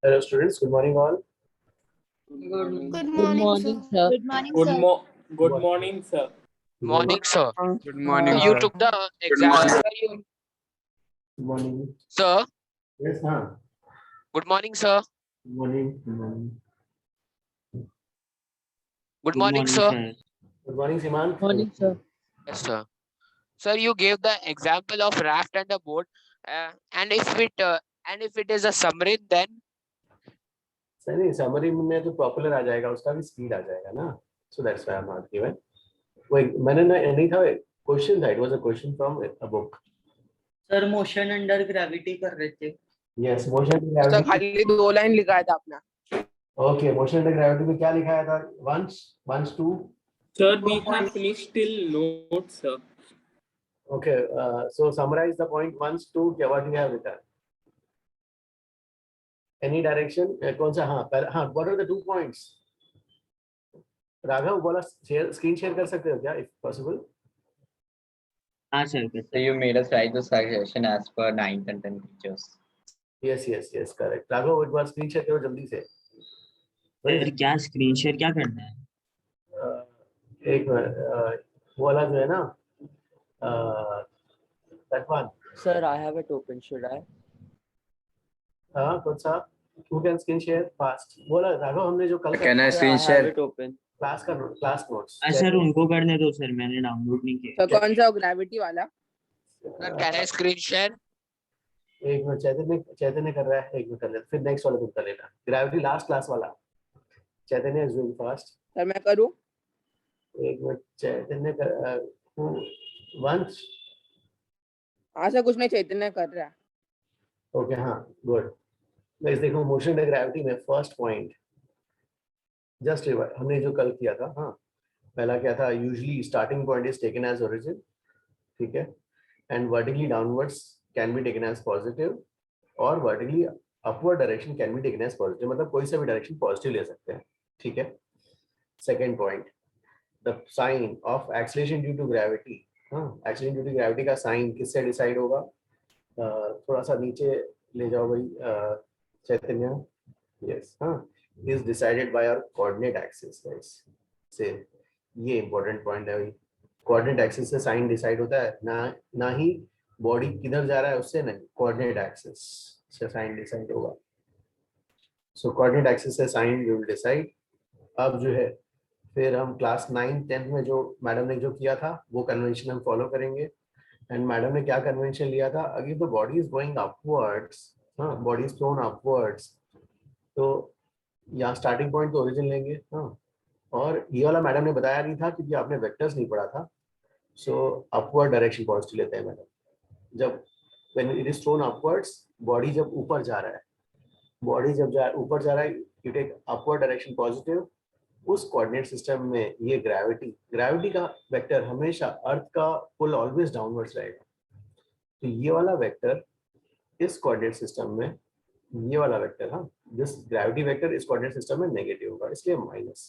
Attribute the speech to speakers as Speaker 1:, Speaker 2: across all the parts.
Speaker 1: Hello students, good morning all.
Speaker 2: Good
Speaker 3: Good morning, sir.
Speaker 2: Good morning,
Speaker 4: Good
Speaker 2: sir.
Speaker 4: morning, sir.
Speaker 5: Morning, sir.
Speaker 4: Good morning,
Speaker 5: You
Speaker 4: sir.
Speaker 5: took the exam.
Speaker 1: Good morning.
Speaker 5: Sir,
Speaker 1: Yes, huh?
Speaker 5: good morning, sir.
Speaker 1: Good morning. Good morning.
Speaker 5: Good morning, sir.
Speaker 1: Good morning, Simon.
Speaker 3: Morning, sir.
Speaker 5: Yes, sir. Sir, you gave the example of raft and a boat, and if it is a submarine, then
Speaker 1: sir नहीं summary में तो popular आ जाएगा उसका भी speed आ जाएगा ना so that's why I am not given वही मैंने नहीं था क्वेश्चन था it was a question from a book
Speaker 3: sir motion under gravity कर रहे थे।
Speaker 1: Yes motion to
Speaker 6: sir
Speaker 1: gravity
Speaker 6: खाली 2 लाइन लिखा था आपने।
Speaker 1: ओके मोशन टू ग्रेविटी में क्या लिखा था once two
Speaker 4: Sir, we have finished till notes, sir.
Speaker 1: Okay so summarize the point once two क्या what you have written any direction कौन सा हाँ what are the 2 points Raghav बोला स्क्रीन शेयर कर सकते हो क्या इफ पॉसिबल
Speaker 3: हाँ sir.
Speaker 7: So you made us write the suggestion as per 9th and 10th teachers.
Speaker 1: Yes correct Raghav एक बार स्क्रीन शेयर करो जल्दी से
Speaker 3: सर क्या स्क्रीन शेयर क्या करना है?
Speaker 1: एक मिनट वो वाला जो है ना that one
Speaker 8: Sir, I have it open. Should I?
Speaker 1: हाँ कौन सा who can screen share fast बोला राघव हमने जो कल
Speaker 7: Can I
Speaker 8: Sir,
Speaker 7: screen
Speaker 8: I have
Speaker 7: share?
Speaker 8: it open.
Speaker 1: Class notes
Speaker 3: sir उनको करने दो सर, मैंने डाउनलोड नहीं किया।
Speaker 6: सर कौन सा ग्रेविटी वाला?
Speaker 5: sir, can I screen share?
Speaker 1: एक मिनट चैतन्य कर रहा है एक मिनट कर लेते फिर नेक्स्ट वाला तुम कर लेना ग्रेविटी लास्ट क्लास वाला चैतन्य इज डूइंग फास्ट
Speaker 6: सर मैं करूं?
Speaker 1: एक मिनट चैतन्य कर वंस
Speaker 6: हाँ सर कुछ नहीं चैतन्य कर रहा है।
Speaker 1: ओके हाँ गुड गाइस देखो मोशन द ग्रेविटी में फर्स्ट पॉइंट जस्ट हमने जो कल किया था हाँ पहला क्या था usually starting point is taken as origin ठीक है and vertically downwards can be taken as positive और vertically upward direction can be taken as positive मतलब कोई सा भी डायरेक्शन पॉजिटिव ले सकते हैं ठीक है second point the sign of acceleration due to gravity हाँ एक्सीलरेशन ड्यू टू ग्रेविटी का साइन किससे डिसाइड होगा थोड़ा सा नीचे ले जाओ भाई चैतन्य यस हाँ is decided by our coordinate axis guys से ये important point है भाई coordinate axis से साइन डिसाइड होता है ना ही बॉडी किधर जा रहा है उससे नहीं coordinate axis से साइन डिसाइड होगा so coordinate axis से साइन विल डिसाइड अब जो है फिर हम क्लास 9 10th में जो मैडम ने जो किया था वो कन्वेंशन हम फॉलो करेंगे एंड मैडम ने क्या कन्वेंशन लिया था अगर the body is going upwards हाँ बॉडी इज थ्रोन अपवर्ड्स तो यहाँ स्टार्टिंग पॉइंट तो ओरिजिन लेंगे हाँ और ये वाला मैडम ने बताया नहीं था क्योंकि आपने वेक्टर्स नहीं पढ़ा था सो अपवर्ड डायरेक्शन पॉजिटिव लेते हैं मैडम जब when it is throne upwards body जब ऊपर जा रहा है बॉडी जब ऊपर जा रहा है you take upward direction positive उस कोऑर्डिनेट सिस्टम में ये ग्रेविटी का वेक्टर हमेशा अर्थ का पुल ऑलवेज डाउनवर्ड्स रहेगा तो ये वाला वेक्टर इस कोऑर्डिनेट सिस्टम में ये वाला वेक्टर हाँ दिस ग्रेविटी वेक्टर इस कोऑर्डिनेट सिस्टम में नेगेटिव होगा इसलिए माइनस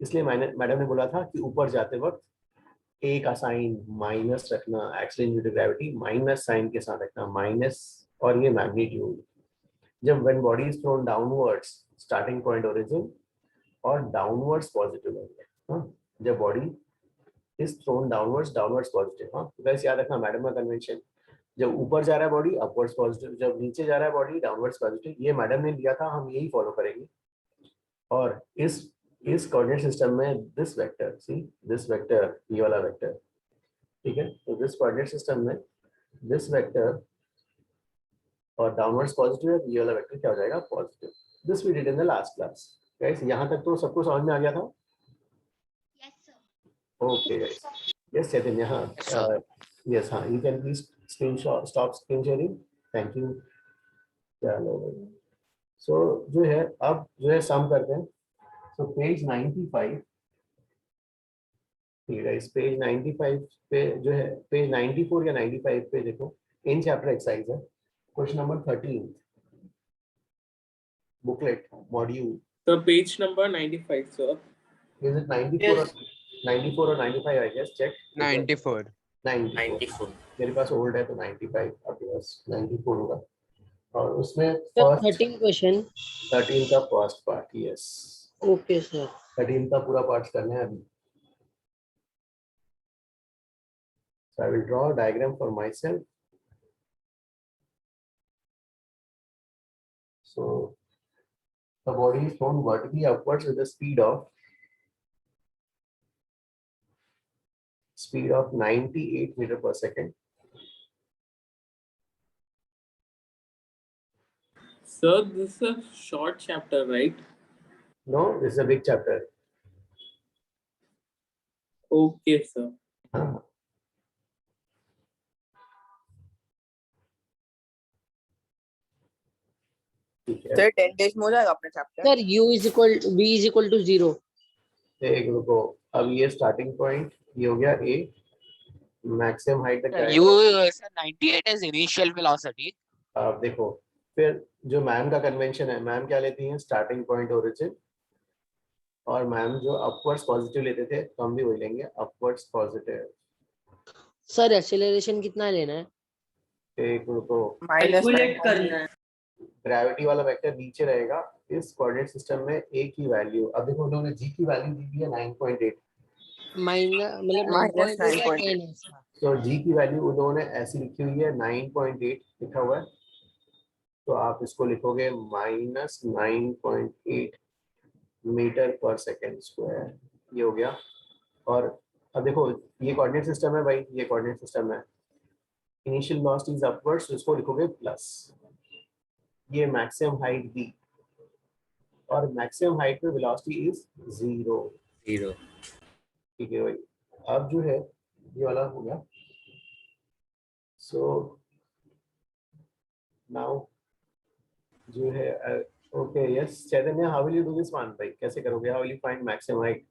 Speaker 1: इसलिए मैडम ने बोला था कि ऊपर जाते वक्त ए का साइन माइनस रखना acceleration due to gravity minus sign के साथ रखना माइनस और ये मैग्नीट्यूड जब when body is thrown downwards starting point origin और डाउनवर्ड्स पॉजिटिव होंगे हाँ जब body is thrown downwards positive हाँ गाइस याद रखना मैडम का कन्वेंशन जब ऊपर जा रहा है बॉडी अपवर्ड्स पॉजिटिव जब नीचे जा रहा है बॉडी डाउनवर्ड्स पॉजिटिव ये मैडम ने लिया था हम यही फॉलो करेंगे और इस कोऑर्डिनेट सिस्टम में दिस वेक्टर ये वाला वेक्टर ठीक है तो दिस कोऑर्डिनेट सिस्टम में दिस वेक्टर और डाउनवर्ड्स पॉजिटिव है ये वाला वेक्टर क्या हो जाएगा positive this we did in the last class guys यहाँ तक तो सबको समझ में आ गया था
Speaker 2: Yes, sir.
Speaker 1: Okay guys yes Chaitanya हाँ यस हाँ you can please stop screen sharing thank you चलो सो जो है अब जो है सम करते हैं सो पेज 95 ठीक है इस पेज 95 पे जो है पेज 94 या 95 पे देखो इन चैप्टर एक्सरसाइज है question number 13 booklet module
Speaker 4: So page number 95, sir.
Speaker 1: Is it 94 or 95 I guess check
Speaker 5: 94.
Speaker 1: 94 मेरे पास ओल्ड है तो 95 आपके पास 94 होगा और उसमें
Speaker 9: सर
Speaker 1: फर्स्ट
Speaker 9: 13 क्वेश्चन
Speaker 1: 13 का first part, yes
Speaker 9: okay sir
Speaker 1: 13 का पूरा पार्ट करना है अभी. So I will draw a diagram for myself. So the body is thrown vertically upwards with a speed of 98 meter per second.
Speaker 4: Sir, this is a short chapter, right?
Speaker 1: No, this is a big chapter.
Speaker 4: Okay, sir.
Speaker 1: हाँ. ठीक है.
Speaker 6: Sir 10 days में हो जाएगा अपना chapter?
Speaker 9: Sir v is equal to 0
Speaker 1: एक रुको, अब ये स्टार्टिंग पॉइंट ये हो गया ए, मैक्सिमम हाइट तक
Speaker 5: You
Speaker 1: जाएगा.
Speaker 5: sir, 98 is initial velocity.
Speaker 1: अब देखो फिर जो मैम का कन्वेंशन है, मैम क्या लेती हैं, स्टार्टिंग पॉइंट ओरिजिन, और मैम जो अपवर्ड्स पॉजिटिव लेते थे तो हम भी वही लेंगे, अपवर्ड्स पॉजिटिव.
Speaker 9: सर एक्सेलरेशन कितना लेना है?
Speaker 1: एक रुको,
Speaker 3: कैलकुलेट करना है.
Speaker 1: ग्रेविटी वाला वेक्टर नीचे रहेगा इस कोऑर्डिनेट सिस्टम में, ए की वैल्यू, अब देखो उन लोगों ने जी की वैल्यू दी हुई है 9.8,
Speaker 9: माइनस मतलब
Speaker 6: Minus
Speaker 9: 9.8
Speaker 6: 9.8
Speaker 9: है.
Speaker 1: तो जी की वैल्यू उन लोगों ने ऐसी लिखी हुई है 9.8 लिखा हुआ है, तो आप इसको लिखोगे -9.8 मीटर पर सेकेंड स्क्वायर, ये हो गया. और अब देखो ये कोऑर्डिनेट सिस्टम है भाई, ये कोऑर्डिनेट सिस्टम है, इनिशियल वेलोसिटी इज अपवर्ड्स, तो इसको लिखोगे प्लस, ये मैक्सिमम हाइट दी, और मैक्सिमम हाइट पे वेलोसिटी इज 0. ठीक है भाई. अब जो है ये वाला हो गया. सो नाउ जो है okay yes Chaitanya, how will you do this one भाई, कैसे करोगे, how will you find maximum height?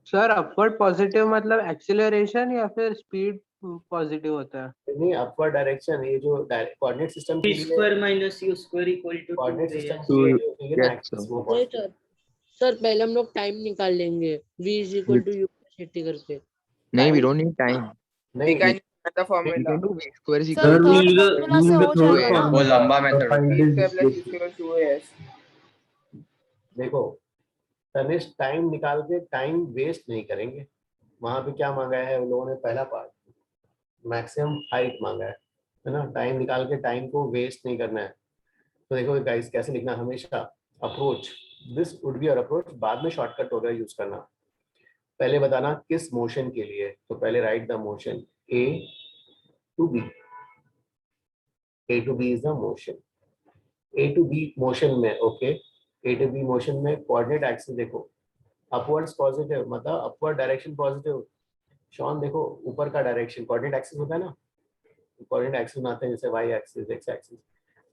Speaker 10: Sir upward positive मतलब एक्सेलरेशन या फिर स्पीड पॉजिटिव होता है?
Speaker 1: नहीं, अपवर्ड डायरेक्शन, ये जो कोऑर्डिनेट सिस्टम के
Speaker 3: v
Speaker 1: लिए,
Speaker 3: square minus u square equal to 2
Speaker 1: coordinate
Speaker 3: है.
Speaker 1: सिस्टम के लिए जो ये ना
Speaker 7: Yes, sir.
Speaker 1: वो
Speaker 9: नहीं सर, सर पहले हम लोग टाइम निकाल लेंगे v is equal to u city करके.
Speaker 7: No, we don't need time.
Speaker 6: We
Speaker 1: नहीं
Speaker 6: can use the
Speaker 7: We
Speaker 6: formula.
Speaker 7: can do v square is
Speaker 2: sir
Speaker 7: equal to
Speaker 2: third formula से हो जाएगा ना.
Speaker 7: वो लंबा मेथड होता है.
Speaker 6: V square plus u square 2as.
Speaker 1: देखो तनिष्क टाइम निकाल के टाइम वेस्ट नहीं करेंगे. वहां पे क्या मांगा है उन लोगों ने, पहला पार्ट मैक्सिमम हाइट मांगा है ना, टाइम निकाल के टाइम को वेस्ट नहीं करना है. तो देखो गाइस कैसे लिखना, हमेशा approach, this would be your approach, बाद में शॉर्टकट वगैरह यूज करना. पहले बताना किस मोशन के लिए, तो पहले write the motion A to B, A to B is the motion, A to B motion में, okay, A to B motion में कोऑर्डिनेट एक्सिस देखो, अपवर्ड्स पॉजिटिव मतलब अपवर्ड डायरेक्शन पॉजिटिव. शॉन देखो ऊपर का डायरेक्शन कोऑर्डिनेट एक्सिस होता है ना, कोऑर्डिनेट एक्सिस बनाते हैं जैसे वाई एक्सिस, एक्स एक्सिस,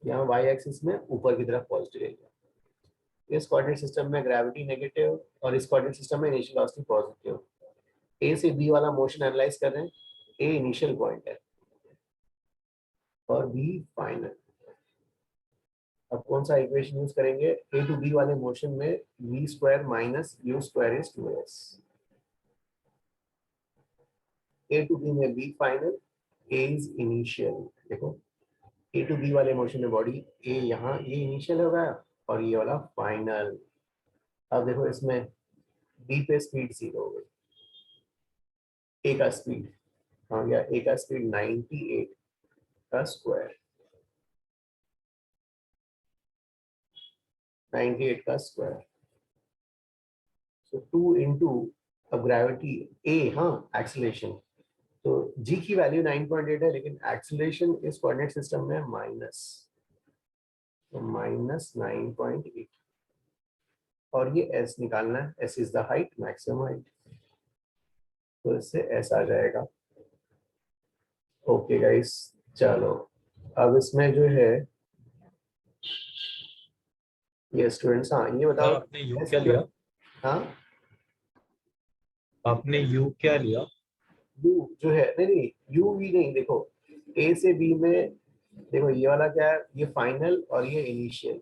Speaker 1: यहाँ वाई एक्सिस में ऊपर की तरफ पॉजिटिव एरिया. इस कोऑर्डिनेट सिस्टम में ग्रेविटी नेगेटिव और इस कोऑर्डिनेट सिस्टम में इनिशियल वेलोसिटी पॉजिटिव. ए से बी वाला मोशन एनालाइज कर रहे हैं, ए इनिशियल पॉइंट है और बी फाइनल. अब कौन सा इक्वेशन यूज करेंगे, ए टू बी वाले मोशन में v square minus u square is 2s, A to B में b final, a is initial. देखो ए टू बी वाले मोशन में बॉडी a यहाँ ये इनिशियल होगा और ये वाला फाइनल. अब देखो इसमें b पे स्पीड 0 हो गई, a का स्पीड आ गया, a का स्पीड 98 का स्क्वायर, 98 का स्क्वायर, so 2 into अब ग्रेविटी a, हाँ एक्सेलरेशन, तो g की वैल्यू 9.8 है, लेकिन एक्सेलरेशन इस कोऑर्डिनेट सिस्टम में माइनस, तो -9.8, और ये s निकालना है, s is the height, maximum height, तो इससे s आ जाएगा. ओके गाइस चलो अब इसमें जो है ये स्टूडेंट्स, हाँ ये बताओ
Speaker 11: आपने यू क्या लिया?
Speaker 1: हाँ
Speaker 11: आपने यू क्या लिया?
Speaker 1: u जो है, नहीं u v नहीं, देखो a से b में देखो ये वाला क्या है, ये फाइनल और ये इनिशियल,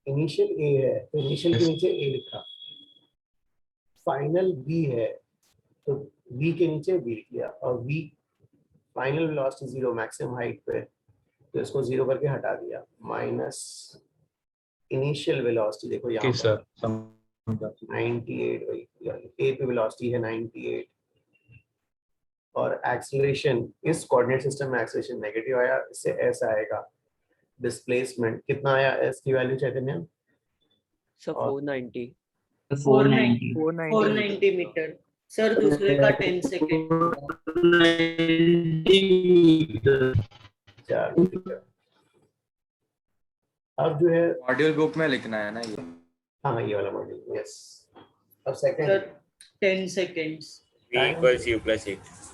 Speaker 1: इनिशियल a है तो इनिशियल के नीचे a लिखा, फाइनल b है तो v के नीचे v लिया और v final velocity 0 maximum height पे, तो इसको 0 करके हटा दिया, माइनस इनिशियल वेलोसिटी देखो यहाँ
Speaker 11: ओके
Speaker 1: पर
Speaker 11: सर, समझा।
Speaker 1: 98, ए पे वेलोसिटी है 98 और एक्सीलरेशन इस कोऑर्डिनेट सिस्टम में एक्सीलरेशन नेगेटिव आया, इससे एस आएगा। डिस्प्लेसमेंट कितना आया एस की वैल्यू चैतन्य?
Speaker 8: सर
Speaker 1: और
Speaker 8: 490
Speaker 3: 490
Speaker 6: 490
Speaker 3: 490 मीटर सर, दूसरे का 10 सेकेंड।
Speaker 1: 4 मीटर। अब जो है
Speaker 12: मॉड्यूल बुक में लिखना है ना ये।
Speaker 1: हाँ ये वाला मॉड्यूल, यस। अब
Speaker 3: सर
Speaker 1: सेकंड
Speaker 3: 10 सेकेंड्स।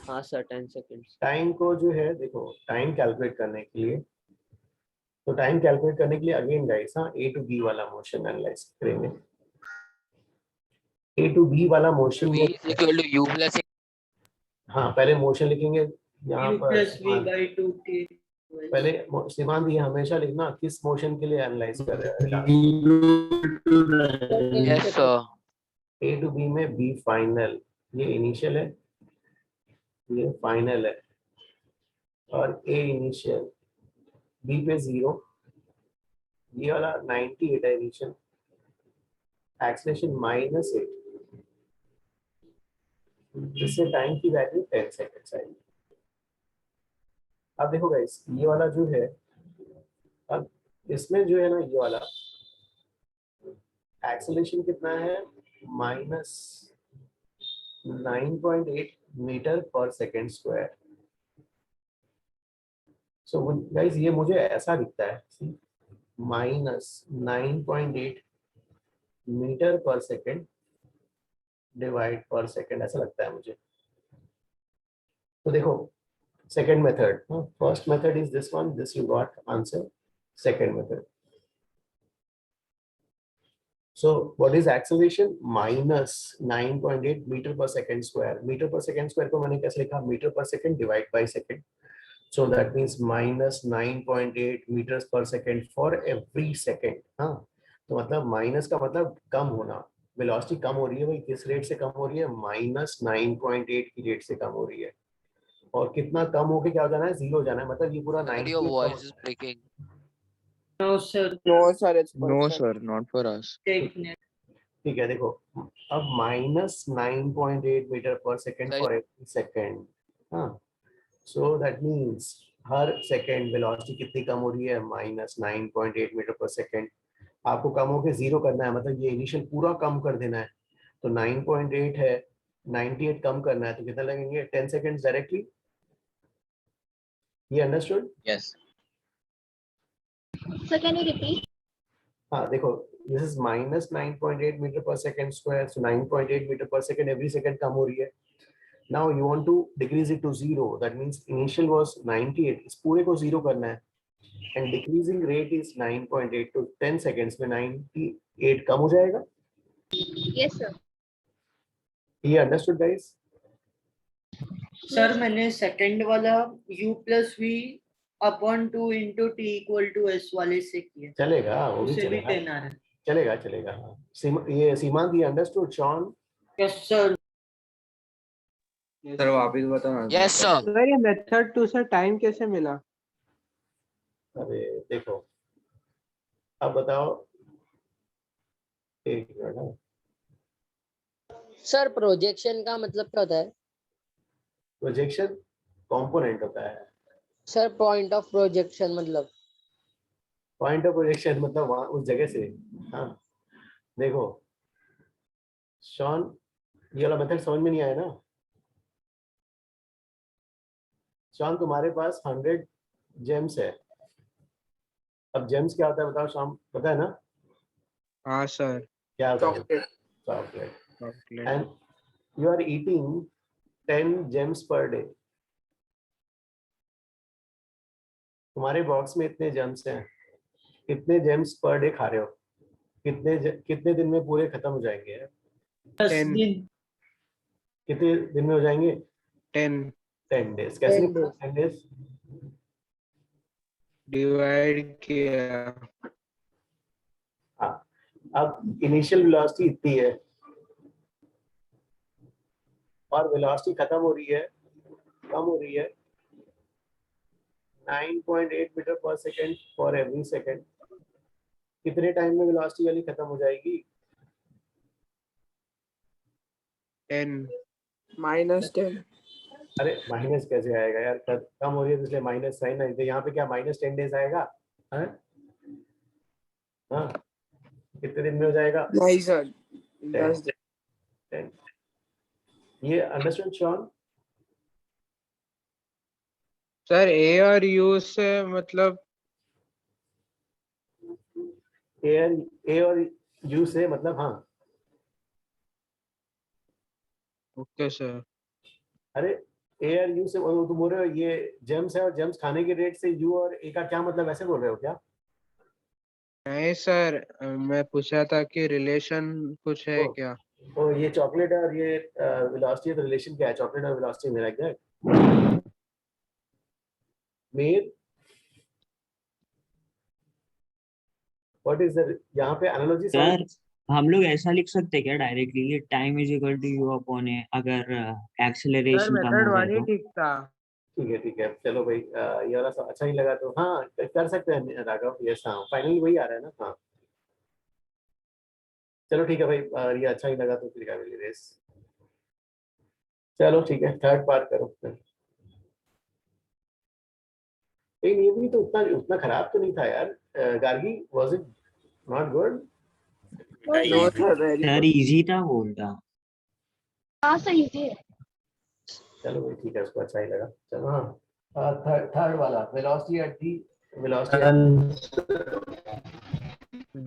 Speaker 8: हाँ सर 10 seconds
Speaker 1: टाइम को जो है देखो, टाइम कैलकुलेट करने के लिए, तो टाइम कैलकुलेट करने के लिए अगेन गाइस, हाँ ए टू बी वाला मोशन एनालाइज करेंगे। ए टू बी वाला motion
Speaker 5: v is equal to u plus
Speaker 1: हाँ पहले मोशन लिखेंगे यहाँ
Speaker 3: u
Speaker 1: पर।
Speaker 3: plus v by 2t।
Speaker 1: पहले सीमांत ये हमेशा लिखना किस मोशन के लिए एनालाइज कर रहे हैं।
Speaker 5: yes sir
Speaker 1: A to B में बी फाइनल, ये इनिशियल है, ये फाइनल है, और ए इनिशियल बी पे 0, ये वाला 98 है इनिशियल, एक्सेलरेशन -8, जिससे टाइम की वैल्यू 10 सेकेंड्स आएगी। अब देखो गाइस ये वाला जो है, अब इसमें जो है ना ये वाला एक्सेलरेशन कितना है, -9.8 मीटर पर सेकेंड स्क्वायर। सो गाइस ये मुझे ऐसा दिखता है, -9.8 मीटर पर सेकेंड डिवाइड पर सेकेंड, ऐसा लगता है मुझे। तो देखो second method, first method is this one, this you got answer. Second method, so what is acceleration? -9.8 metre पर सेकेंड स्क्वायर। मीटर पर सेकेंड स्क्वायर को मैंने कैसे लिखा, मीटर पर second divide by second, so that means -9.8 meters per second for every second। हाँ तो मतलब माइनस का मतलब कम होना, वेलोसिटी कम हो रही है भाई, किस रेट से कम हो रही है, -9.8 की रेट से कम हो रही है। और कितना कम होके क्या हो जाना है, 0 हो जाना है, मतलब ये पूरा
Speaker 5: sir
Speaker 1: 90
Speaker 5: your voice is breaking
Speaker 3: No sir,
Speaker 6: No sir, it's
Speaker 7: No,
Speaker 6: perfect.
Speaker 7: sir, not for us.
Speaker 3: take net।
Speaker 1: ठीक है देखो, अब -9.8 मीटर पर second
Speaker 5: Sorry.
Speaker 1: For every second. हाँ सो दैट मीन्स हर सेकेंड वेलोसिटी कितनी कम हो रही है, -9.8 मीटर पर सेकेंड। आपको कम होके 0 करना है, मतलब ये इनिशियल पूरा कम कर देना है, तो 9.8 है, 98 कम करना है, तो कितना लगेंगे, 10 सेकेंड्स डायरेक्टली। ये understood?
Speaker 7: Yes.
Speaker 2: Sir, can you repeat?
Speaker 1: हाँ देखो, दिस इज -9.8 मीटर पर सेकेंड स्क्वायर, सो 9.8 मीटर पर सेकेंड एवरी सेकेंड कम हो रही है। Now you want to decrease it to 0, that means initial was 98, इस पूरे को 0 करना है, and decreasing rate is 9.8, to 10 seconds में 98 कम हो जाएगा।
Speaker 2: Yes, sir.
Speaker 1: ये understood guys?
Speaker 3: सर मैंने सेकंड वाला u plus v upon 2 into t equal to s वाले से किया,
Speaker 1: चलेगा, वो भी
Speaker 3: उसे भी
Speaker 1: चलेगा,
Speaker 3: 10 आ रहा है।
Speaker 1: चलेगा चलेगा। हाँ ये सीमांत, ये understood Shaun?
Speaker 3: Yes sir.
Speaker 12: Sir वापिस बताओ ना।
Speaker 5: yes sir
Speaker 10: सर ये मेथड 2 से टाइम कैसे मिला?
Speaker 1: अरे देखो, अब बताओ, एक मिनट। हाँ
Speaker 9: सर प्रोजेक्शन का मतलब क्या होता है?
Speaker 1: प्रोजेक्शन कंपोनेंट होता है।
Speaker 9: सर पॉइंट ऑफ प्रोजेक्शन मतलब?
Speaker 1: पॉइंट ऑफ प्रोजेक्शन मतलब वहां उस जगह से। हाँ देखो शॉन, ये वाला मेथड समझ में नहीं आया ना? शॉन तुम्हारे पास 100 जेम्स है, अब जेम्स क्या होता है बताओ शाम, पता है ना?
Speaker 10: हाँ सर।
Speaker 1: क्या होता है?
Speaker 6: Chocolate.
Speaker 1: Chocolate. And you are eating 10 Gems per day. तुम्हारे बॉक्स में इतने जेम्स हैं, कितने जेम्स पर डे खा रहे हो, कितने दिन में पूरे खत्म हो जाएंगे?
Speaker 3: 10
Speaker 10: 10
Speaker 3: दिन।
Speaker 1: कितने दिन में हो जाएंगे? 10 डेज। कैसे
Speaker 9: 10 days.
Speaker 1: 10 डेज?
Speaker 10: डिवाइड किया।
Speaker 1: हाँ, अब इनिशियल वेलोसिटी इतनी है और वेलोसिटी खत्म हो रही है, कम हो रही है 9.8 मीटर पर सेकेंड फॉर एवरी सेकेंड। कितने टाइम में वेलोसिटी वाली खत्म हो जाएगी?
Speaker 10: 10।
Speaker 6: -10.
Speaker 1: अरे माइनस कैसे आएगा यार, कम हो रही है तो इसलिए माइनस साइन है, तो यहाँ पे क्या -10 डेज आएगा? हाँ हाँ, कितने दिन में हो जाएगा?
Speaker 6: नहीं सर, 10 दिन.
Speaker 1: 10। ये अंडरस्टैंड शॉन?
Speaker 10: सर ए और यू से मतलब
Speaker 1: ए और यू से मतलब, हाँ
Speaker 10: ओके सर।
Speaker 1: अरे ए और यू से वो तुम बोल रहे हो ये जेम्स है और जेम्स खाने के रेट से यू और ए का क्या मतलब, ऐसे बोल रहे हो क्या?
Speaker 10: नहीं सर, मैं पूछा था कि रिलेशन कुछ है
Speaker 1: ओ,
Speaker 10: क्या।
Speaker 1: ओ ये चॉकलेट और ये वेलोसिटी है, तो रिलेशन क्या है चॉकलेट और वेलोसिटी में? Like that mean what is the यहाँ पे एनालॉजी?
Speaker 8: सर हम लोग ऐसा लिख सकते हैं क्या directly, time is equal to u upon a, अगर
Speaker 10: सर
Speaker 8: एक्सेलरेशन कम
Speaker 10: मेथड
Speaker 8: हो
Speaker 10: वन
Speaker 8: जाए
Speaker 10: ही
Speaker 8: तो?
Speaker 10: ठीक था।
Speaker 1: ठीक है चलो भाई, ये वाला अच्छा ही लगा तो हाँ कर सकते हैं राघव। यस हाँ, फाइनली वही आ रहा है ना। हाँ चलो ठीक है भाई, ये अच्छा ही लगा तो फिर क्या मिली रेस। चलो ठीक है, थर्ड पार्ट करो फिर। लेकिन ये भी तो उतना उतना खराब तो नहीं था यार। Gargi, was it not good?
Speaker 6: No sir, very
Speaker 8: sir
Speaker 6: good.
Speaker 8: Easy था बोलता।
Speaker 2: हाँ सर इजी है।
Speaker 1: चलो भाई ठीक है, उसको अच्छा ही लगा। चलो हाँ, थर्ड वाला velocity at the velocity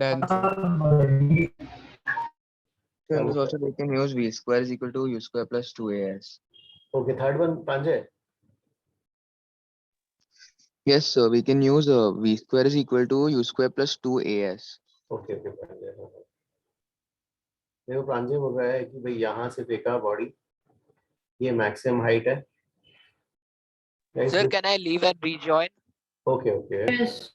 Speaker 12: Done, sir. Sir, also we can use v square is equal to u square plus 2as.
Speaker 1: Okay, third one Pranjay.
Speaker 12: Yes, sir, we can use v square is equal to u square plus 2as.
Speaker 1: Okay okay Pranjay, देखो प्रांजय बोल रहा है कि भाई यहाँ से फेंका body, ये मैक्सिमम हाइट है।
Speaker 5: Sir, can I leave and rejoin?
Speaker 1: Okay okay
Speaker 3: Yes.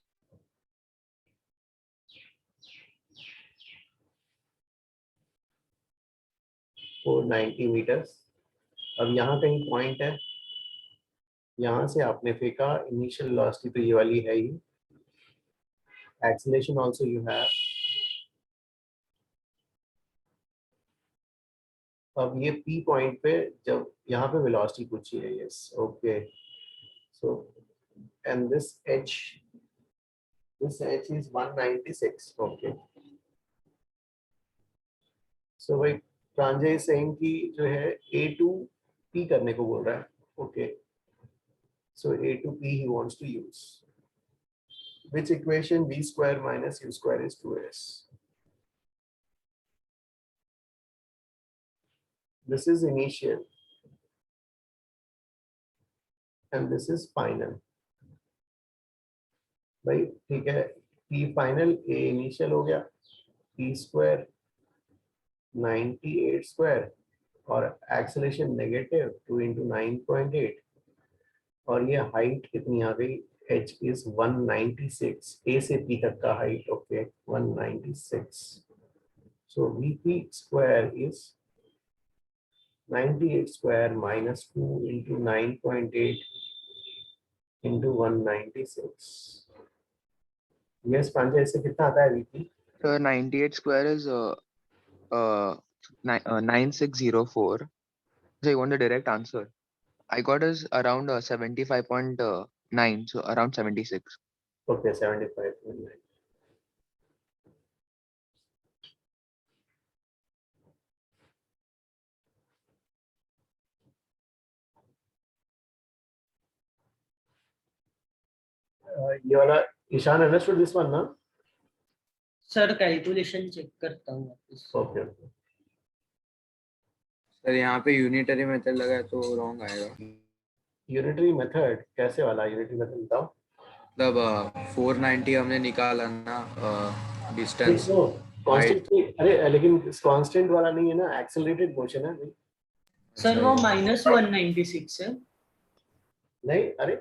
Speaker 1: Four 90 meters. अब यहाँ कहीं पॉइंट है, यहाँ से आपने फेंका, इनिशियल वेलोसिटी तो ये वाली है ही, एक्सेलरेशन आल्सो यू हैव। अब ये P पॉइंट पे जब यहाँ पे वेलोसिटी पूछी है, yes okay, so and this H is 196, okay. So भाई प्रांजय सिंह की जो है A to P करने को बोल रहा है, okay. So A to P he wants to use which equation? V square minus U square is 2s. This is initial and this is final. भाई ठीक है, P final A initial हो गया, P square 98 square और acceleration negative 2 into 9.8 और ये height कितनी आ गई? H is 196, A से P तक का height, okay 196. So VP square is 98 square minus 2 into 9.8 into 196. Yes, Pranjay, इससे कितना आता है VP?
Speaker 12: Sir, 98 square is 9604. So you want the direct answer? I got is around 75.9, so around 76.
Speaker 1: Okay, 75.9. ये वाला Ishan understood this one ना?
Speaker 3: Sir calculation check करता हूँ वापस।
Speaker 1: Okay, okay.
Speaker 12: सर यहाँ पे यूनिटरी मेथड लगा है तो रॉन्ग आएगा।
Speaker 1: Unitary method कैसे वाला? Unitary method बताओ।
Speaker 12: मतलब 490 हमने निकाला ना डिस्टेंस।
Speaker 1: कांस्टेंट, अरे लेकिन कांस्टेंट वाला नहीं है ना, एक्सेलरेटेड मोशन है भाई।
Speaker 3: सर वो -196 है।
Speaker 1: नहीं, अरे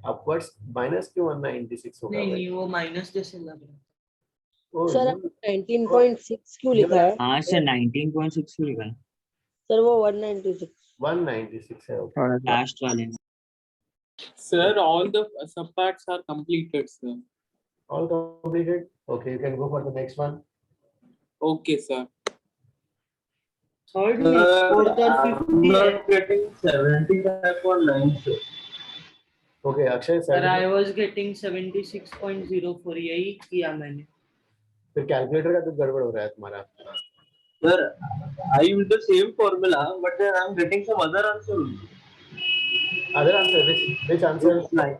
Speaker 1: अपवर्ड्स माइनस क्यों 196 होगा
Speaker 3: नहीं
Speaker 1: भाई?
Speaker 3: नहीं, वो माइनस जैसे लग रहा है।
Speaker 1: ओ,
Speaker 9: सर 19.6 क्यों लिखा है?
Speaker 8: हाँ सर 19.6 लिखा है।
Speaker 9: सर वो 196.
Speaker 1: 196 है. Okay.
Speaker 8: लास्ट वाले में।
Speaker 4: Sir, all the subparts are completed, sir.
Speaker 1: All completed. Okay, you can go for the next one.
Speaker 4: Okay, sir.
Speaker 3: Third में फोर्थ और फिफ्थ भी है.
Speaker 11: getting 75.9, sir.
Speaker 1: Okay, Akshay,
Speaker 3: sir I
Speaker 1: 75.
Speaker 3: Was getting 76.04. यही किया मैंने.
Speaker 1: फिर कैलकुलेटर का कुछ गड़बड़ हो रहा है तुम्हारा.
Speaker 11: Sir, I use the same formula, but then I'm getting some other answer.
Speaker 1: Other answer, which answer?
Speaker 11: It's nine.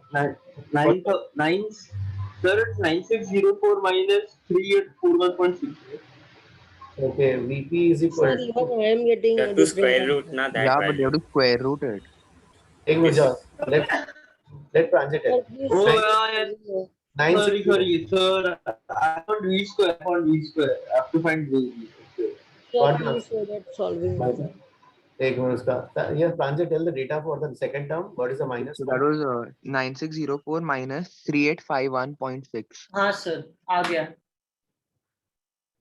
Speaker 11: Sir, it's 9604 minus 3841.6.
Speaker 1: Okay, VP is equal
Speaker 9: Sir,
Speaker 1: to.
Speaker 9: even I am getting a
Speaker 7: To square
Speaker 9: different
Speaker 7: root,
Speaker 9: answer.
Speaker 7: not that
Speaker 12: Yeah, but you
Speaker 7: value.
Speaker 12: have to square root it.
Speaker 1: एक minute जाओ. Let Pranjit
Speaker 9: Sir,
Speaker 1: tell.
Speaker 9: please.
Speaker 11: Oh,
Speaker 1: Nine-
Speaker 11: yeah.
Speaker 1: 960.
Speaker 11: Sorry, sir. I found V square. I have to find V.
Speaker 9: Sir,
Speaker 1: What
Speaker 9: please
Speaker 1: answer?
Speaker 9: show that solving method.
Speaker 1: एक minute उसका. Yes, Pranjit, tell the data for the second term. What is the minus?
Speaker 12: So that was 9604 minus 3851.6.
Speaker 3: हाँ sir आ गया.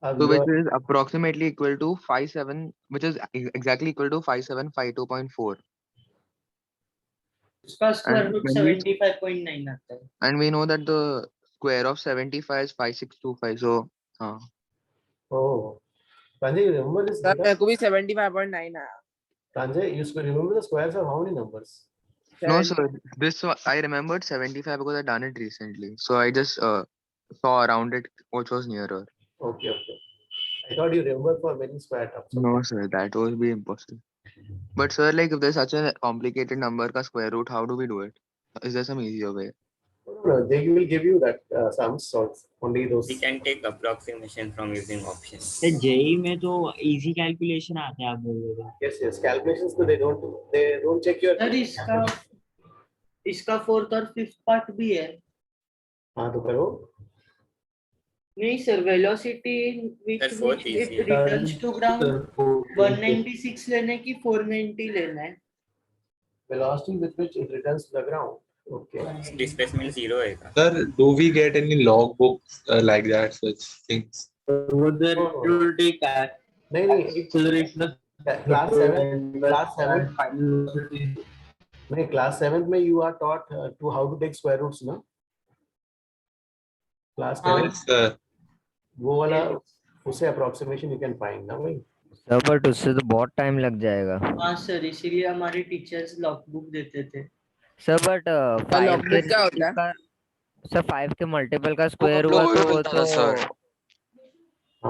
Speaker 1: अब
Speaker 12: So
Speaker 1: you
Speaker 12: which
Speaker 1: are-
Speaker 12: is approximately equal to 57, which is exactly equal to 5752.4.
Speaker 3: उसका square
Speaker 12: And
Speaker 3: root
Speaker 12: when we
Speaker 3: 75.9 आता है.
Speaker 12: and we know that the square of 75 is 5625. So
Speaker 1: Oh, Pranjit, you remember this
Speaker 6: sir
Speaker 1: data?
Speaker 6: मेरे को भी 75.9 आया.
Speaker 1: Pranjit, you remember the squares of how many numbers?
Speaker 12: no, sir. This I remembered 75 because I done it recently. So I just saw around it which was nearer.
Speaker 1: Okay, okay. I thought you remember for many square terms.
Speaker 12: No, sir, that would be impossible. But sir, like if there's such a complicated number ka square root, how do we do it? Is there some easier way?
Speaker 1: No, they will give you that sums, so only those.
Speaker 7: We can take approximation from using options.
Speaker 8: Sir JEE में तो easy calculation आते हैं आप बोल रहे थे.
Speaker 1: Yes, yes. Calculations, so they don't check your.
Speaker 3: Sir इसका fourth और फिफ्थ पार्ट भी है.
Speaker 1: हाँ तो करो.
Speaker 3: नहीं सर velocity
Speaker 7: Sir,
Speaker 3: which
Speaker 7: fourth is
Speaker 3: it
Speaker 7: easier.
Speaker 3: Returns to ground 196 लेने की 490 लेना है.
Speaker 1: Velocity with which it returns to the ground. Okay.
Speaker 7: Displacement 0 होगा.
Speaker 11: Sir, do we get any logbooks like that, such things? Would there
Speaker 1: No, no.
Speaker 11: it will take
Speaker 1: नहीं नहीं.
Speaker 11: acceleration of
Speaker 1: Class 7. Class 7.
Speaker 11: final velocity?
Speaker 1: नहीं class 7 में you are taught to how to take square roots ना. Class 7.
Speaker 11: Yes, sir.
Speaker 1: वो वाला उसे approximation you can find ना भाई.
Speaker 13: सर बट उससे तो बहुत टाइम लग जाएगा.
Speaker 3: हाँ सर इसीलिए हमारे टीचर्स लॉगबुक देते थे.
Speaker 13: सर बट
Speaker 6: सर लॉगबुक क्या होता है?
Speaker 13: सर 5 के मल्टीपल का स्क्वायर हुआ तो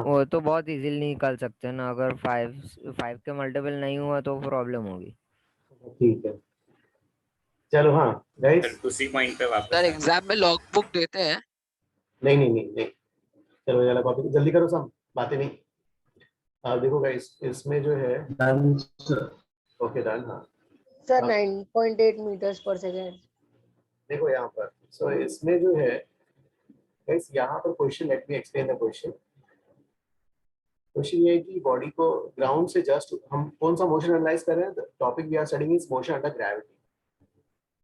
Speaker 13: वो तो बहुत इजीली निकाल सकते हैं ना. अगर 5 के मल्टीपल नहीं हुआ तो प्रॉब्लम होगी.
Speaker 1: ठीक है. चलो हाँ guys.
Speaker 7: Sir, उसी पॉइंट पे वापस
Speaker 5: सर
Speaker 7: आना.
Speaker 5: एग्जाम में लॉग बुक देते हैं.
Speaker 1: नहीं. चलो जरा कॉपी जल्दी करो सब बातें नहीं. देखो गाइस इसमें जो है. Okay done. हाँ
Speaker 9: Sir, 9.8 meters per second.
Speaker 1: देखो यहाँ पर. सो इसमें जो है गाइस यहाँ पर question. Let me explain the question. Question ये है कि बॉडी को ग्राउंड से जस्ट हम कौन सा मोशन एनालाइज कर रहे हैं. Topic we are studying is motion under gravity.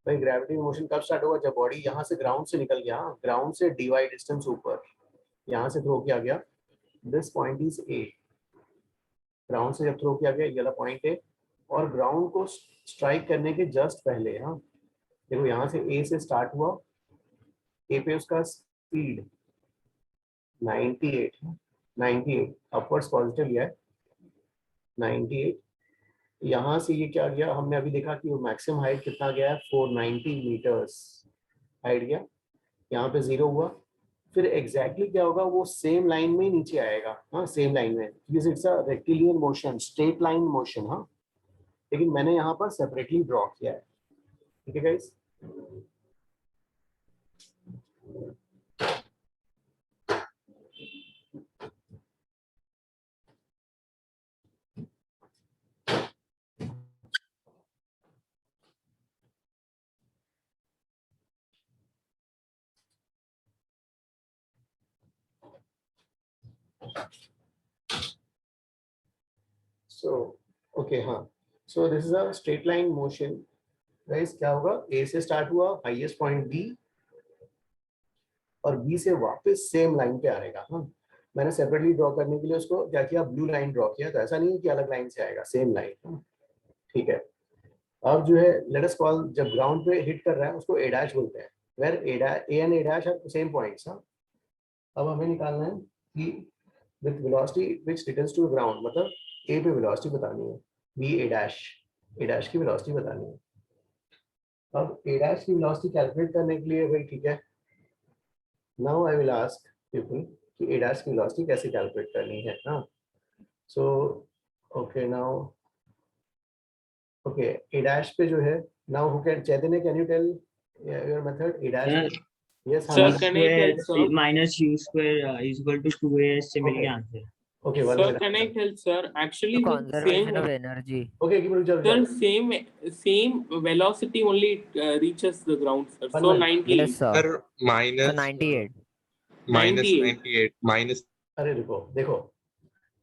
Speaker 1: भाई ग्रेविटी मोशन कब स्टार्ट होगा जब बॉडी यहाँ से ग्राउंड से निकल गया. ग्राउंड से dy डिस्टेंस ऊपर यहाँ से थ्रो किया गया. This point is a. Ground से जब थ्रो किया गया ये वाला पॉइंट है. और ग्राउंड को स्ट्राइक करने के जस्ट पहले. हाँ देखो यहाँ से ए से स्टार्ट हुआ. ए पे उसका स्पीड 98 अपवर्ड्स पॉजिटिव लिया है. 98. यहाँ से ये क्या गया हमने अभी देखा कि वो मैक्सिमम हाइट कितना गया है 490 मीटर्स हाइट गया. यहाँ पे 0 हुआ. फिर एग्जैक्टली क्या होगा वो सेम लाइन में नीचे आएगा. हाँ सेम लाइन में. It's a rectilinear motion straight line motion. हाँ लेकिन मैंने यहाँ पर सेपरेटली ड्रॉ किया है. ठीक है गाइस. So okay हाँ. So this is a straight line motion. Guys क्या होगा A से स्टार्ट हुआ हाईएस्ट पॉइंट B और B से वापस सेम लाइन पे आएगा. हाँ मैंने सेपरेटली ड्रॉ करने के लिए उसको क्या किया, ब्लू लाइन ड्रॉ किया। तो ऐसा नहीं है कि अलग लाइन से आएगा, सेम लाइन। ठीक है, अब जो है लेट अस कॉल, जब ग्राउंड पे हिट कर रहा है उसको ए डैश बोलते हैं, where A and A dash are same points. अब हमें निकालना है कि with velocity which returns to ground, मतलब ए पे वेलोसिटी बतानी है, बी ए डैश की वेलोसिटी बतानी है। अब ए डैश की वेलोसिटी कैलकुलेट करने के लिए भाई ठीक है, now I will ask people कि ए डैश की वेलोसिटी कैसे कैलकुलेट करनी है ना। So okay, now okay, A dash पे जो है, now who can, Chaitanya can you tell your method A dash? Yes
Speaker 4: Sir,
Speaker 1: हाँ,
Speaker 4: can I tell, sir?
Speaker 8: minus u square is equal to 2as से मिल
Speaker 1: Okay.
Speaker 8: गया answer.
Speaker 1: Okay one
Speaker 4: Sir,
Speaker 1: minute.
Speaker 4: can I tell, sir? Actually,
Speaker 13: The
Speaker 4: with
Speaker 13: conservation
Speaker 4: same,
Speaker 13: of energy.
Speaker 1: Okay keep it,
Speaker 4: sir, same velocity only reaches the ground, sir.
Speaker 1: One
Speaker 4: So
Speaker 1: minute.
Speaker 4: 98.
Speaker 13: Yes, sir.
Speaker 14: Sir
Speaker 13: So
Speaker 14: minus
Speaker 13: 98.
Speaker 14: Minus
Speaker 4: 98.
Speaker 14: 98 minus
Speaker 1: अरे रुको, देखो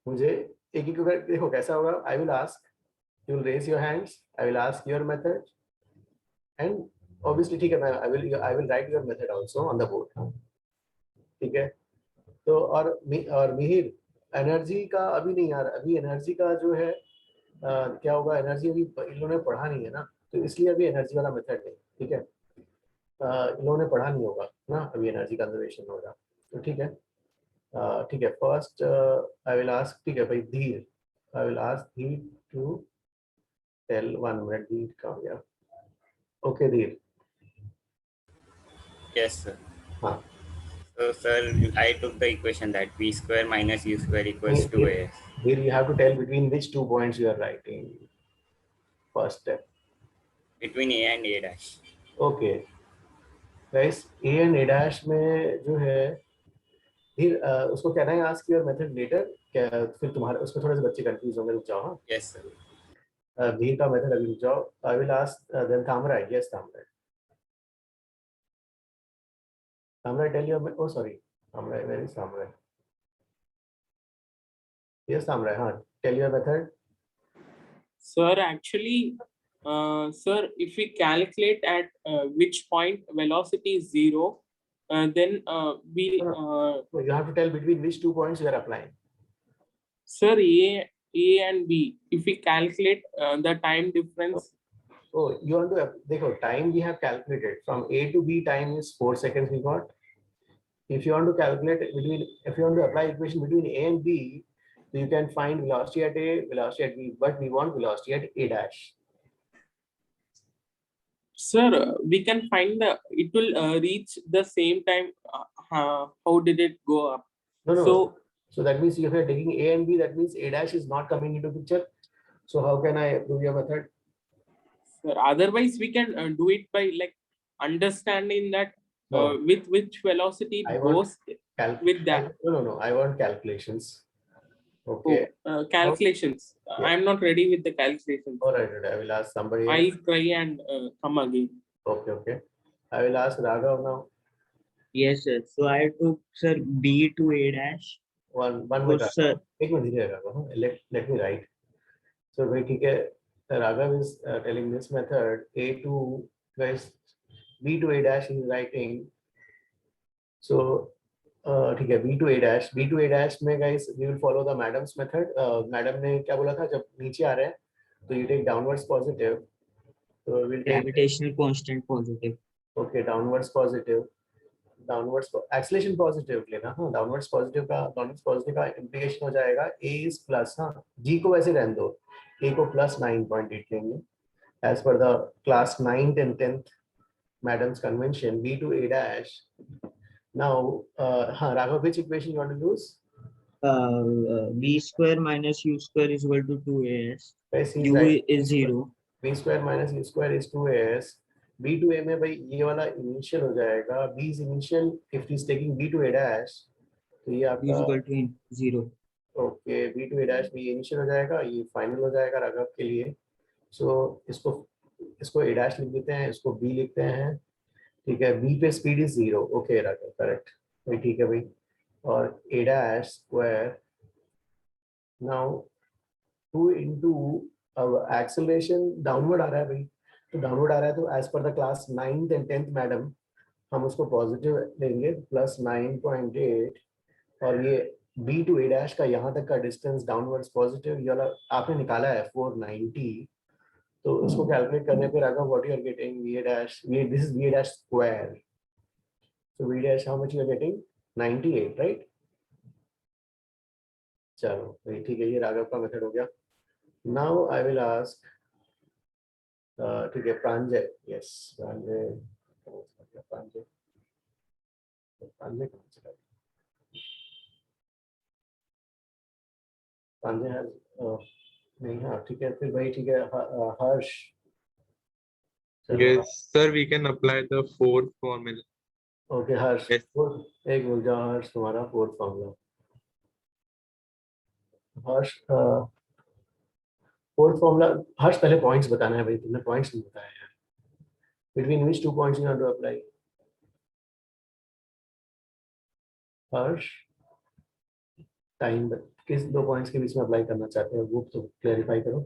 Speaker 1: मुझे एक एक करके देखो कैसा होगा। I will ask, you will raise your hands, I will ask your method and obviously ठीक है, मैं I will write your method also on the board. ठीक है, तो और मिहिर, एनर्जी का अभी नहीं यार, अभी एनर्जी का जो है क्या होगा, एनर्जी अभी इन लोगों ने पढ़ा नहीं है ना, तो इसलिए अभी एनर्जी वाला मेथड नहीं। ठीक है, इन लोगों ने पढ़ा नहीं होगा ना, अभी एनर्जी कंजर्वेशन होगा। तो ठीक है, ठीक है, फर्स्ट आई विल आस्क, ठीक है भाई धीर, आई विल आस्क धीर टू टेल, 1 मिनट, धीर कहाँ गया? ओके धीर,
Speaker 15: Yes, sir.
Speaker 1: हाँ
Speaker 15: So, sir, I took the equation that v square minus u square equals 2as.
Speaker 1: धीर, you have to tell between which 2 points you are writing first step.
Speaker 15: Between a and a dash.
Speaker 1: Okay guys, A and A dash में जो है धीर, उसको कहना है ask your method letter, क्या फिर तुम्हारे उसमें थोड़े से बच्चे कंफ्यूज होंगे, रुक जाओ। हाँ
Speaker 15: Yes, sir.
Speaker 1: धीर का मेथड अभी रुक जाओ। I will ask then Tamara, yes Tamara, Tamara tell your, oh sorry Tamara, where is Tamara? Yes Tamara, हाँ tell your method.
Speaker 4: Sir, actually, sir, if we calculate at which point velocity is 0, then we,
Speaker 1: You have to tell between which 2 points you are applying.
Speaker 4: sir, A and B, if we calculate the time difference.
Speaker 1: Oh, you want to, देखो time we have calculated from A to B, time is 4 seconds we got. If you want to calculate between, if you want to apply equation between A and B, so you can find velocity at A, velocity at B, but we want velocity at A dash.
Speaker 4: Sir, we can find the, it will reach the same time. How did it go up?
Speaker 1: No, no.
Speaker 4: So
Speaker 1: that means if you are taking A and B, that means A dash is not coming into picture. So how can I prove your method?
Speaker 4: sir, otherwise we can do it by like understanding that
Speaker 1: No.
Speaker 4: With which velocity
Speaker 1: I
Speaker 4: it
Speaker 1: want
Speaker 4: goes with that.
Speaker 1: No. I want calculations. Okay.
Speaker 4: Calculations.
Speaker 1: Yeah.
Speaker 4: I am not ready with the calculations.
Speaker 1: All right. I will ask somebody else.
Speaker 4: I'll try and come again.
Speaker 1: Okay. I will ask Raghav now.
Speaker 8: Yes, sir. So I took, sir, B to A dash.
Speaker 1: One
Speaker 8: So,
Speaker 1: minute.
Speaker 8: sir,
Speaker 1: एक minute धीरे Raghav. Let me write. So भाई ठीक है, Raghav is telling this method. A to, guys, B to A dash is writing. So ठीक है, B to A dash में guys we will follow the madam's method. Madam ने क्या बोला था, जब नीचे आ रहे हैं तो you take downwards positive. So we'll take
Speaker 8: gravitational constant positive.
Speaker 1: okay, downwards positive, acceleration positive लेना। हाँ, downwards positive का implication हो जाएगा A is plus, हाँ G को वैसे रहने दो, A को plus 9.8 लेंगे as per the class 9th and 10th madam's convention, B to A dash. Now Raghav, which equation you want to use?
Speaker 8: B square minus U square is equal to 2as.
Speaker 1: Guys, he's
Speaker 8: U
Speaker 1: right.
Speaker 8: is 0.
Speaker 1: B square minus U square is 2as. B to A में भाई ये वाला initial हो जाएगा, B is initial, if he is taking B to A dash, तो ये
Speaker 8: B is
Speaker 1: आपका
Speaker 8: equal to 0.
Speaker 1: Okay, B to A dash B initial हो जाएगा, ये final हो जाएगा राघव के लिए। सो इसको A dash लिख देते हैं, इसको B लिखते हैं। ठीक है, B पे speed is 0। Okay Raghav, correct भाई, ठीक है भाई। और A dash square, now 2 into अब एक्सेलरेशन डाउनवर्ड आ रहा है भाई, तो डाउनवर्ड आ रहा है तो as per the class 9th and 10th madam हम उसको पॉजिटिव लेंगे, +9.8, और ये B to A dash का यहाँ तक का डिस्टेंस डाउनवर्ड्स पॉजिटिव, ये वाला आपने निकाला है 490, तो उसको कैलकुलेट करने पे Raghav what you are getting V A dash, this is V A dash square, so V dash how much you are getting 98, right? चलो भाई ठीक है, ये राघव का मेथड हो गया. नाउ आई विल आस्क, ठीक है, प्रांजय. यस प्रांजय, प्रांजय कहाँ से कर, प्रांजय है नहीं, हाँ ठीक है फिर भाई, ठीक है हर्ष.
Speaker 14: Yes, sir, we can apply the fourth formula.
Speaker 1: Okay Harsh,
Speaker 14: Yes.
Speaker 1: एक बोल जाओ हर्ष, तुम्हारा फोर्थ फॉर्मूला. हर्ष फोर्थ फॉर्मूला. हर्ष पहले पॉइंट्स बताना है भाई, तुमने पॉइंट्स नहीं बताया यार. Between which two points you want to apply? Harsh time किस दो पॉइंट्स के बीच में अप्लाई करना चाहते हो वो तो क्लैरिफाई करो.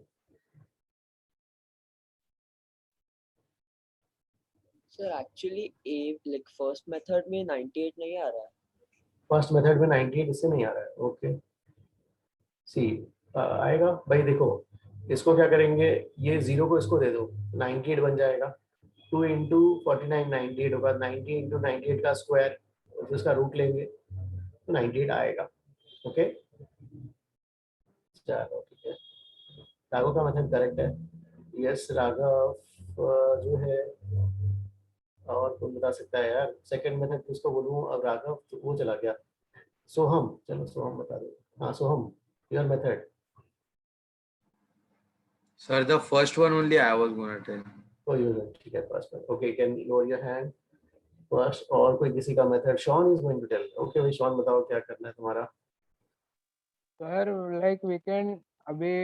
Speaker 9: सर एक्चुअली ए लाइक फर्स्ट मेथड में 98 नहीं आ रहा है.
Speaker 1: फर्स्ट मेथड में 98 इससे नहीं आ रहा है. ओके सी आएगा भाई. देखो इसको क्या करेंगे, ये 0 को इसको दे दो, 98 बन जाएगा. 2 into 49 98 होगा. 90 into 98 का स्क्वायर, उसका रूट लेंगे तो 98 आएगा. ओके चलो ठीक है. राघव का मेथड करेक्ट है. यस राघव जो है, और कौन बता सकता है यार सेकंड मेथड किसको बोलूं? अब राघव तो वो चला गया. सोहम, चलो सोहम बता दो. हाँ Soham, your method.
Speaker 16: Sir, the first one only I was gonna tell.
Speaker 1: Oh, you know, ठीक है first. Okay can lower your hand first. और कोई किसी का method? Shaun is going to tell. Okay भाई शॉन बताओ क्या करना है तुम्हारा.
Speaker 10: सर लाइक वी कैन अभी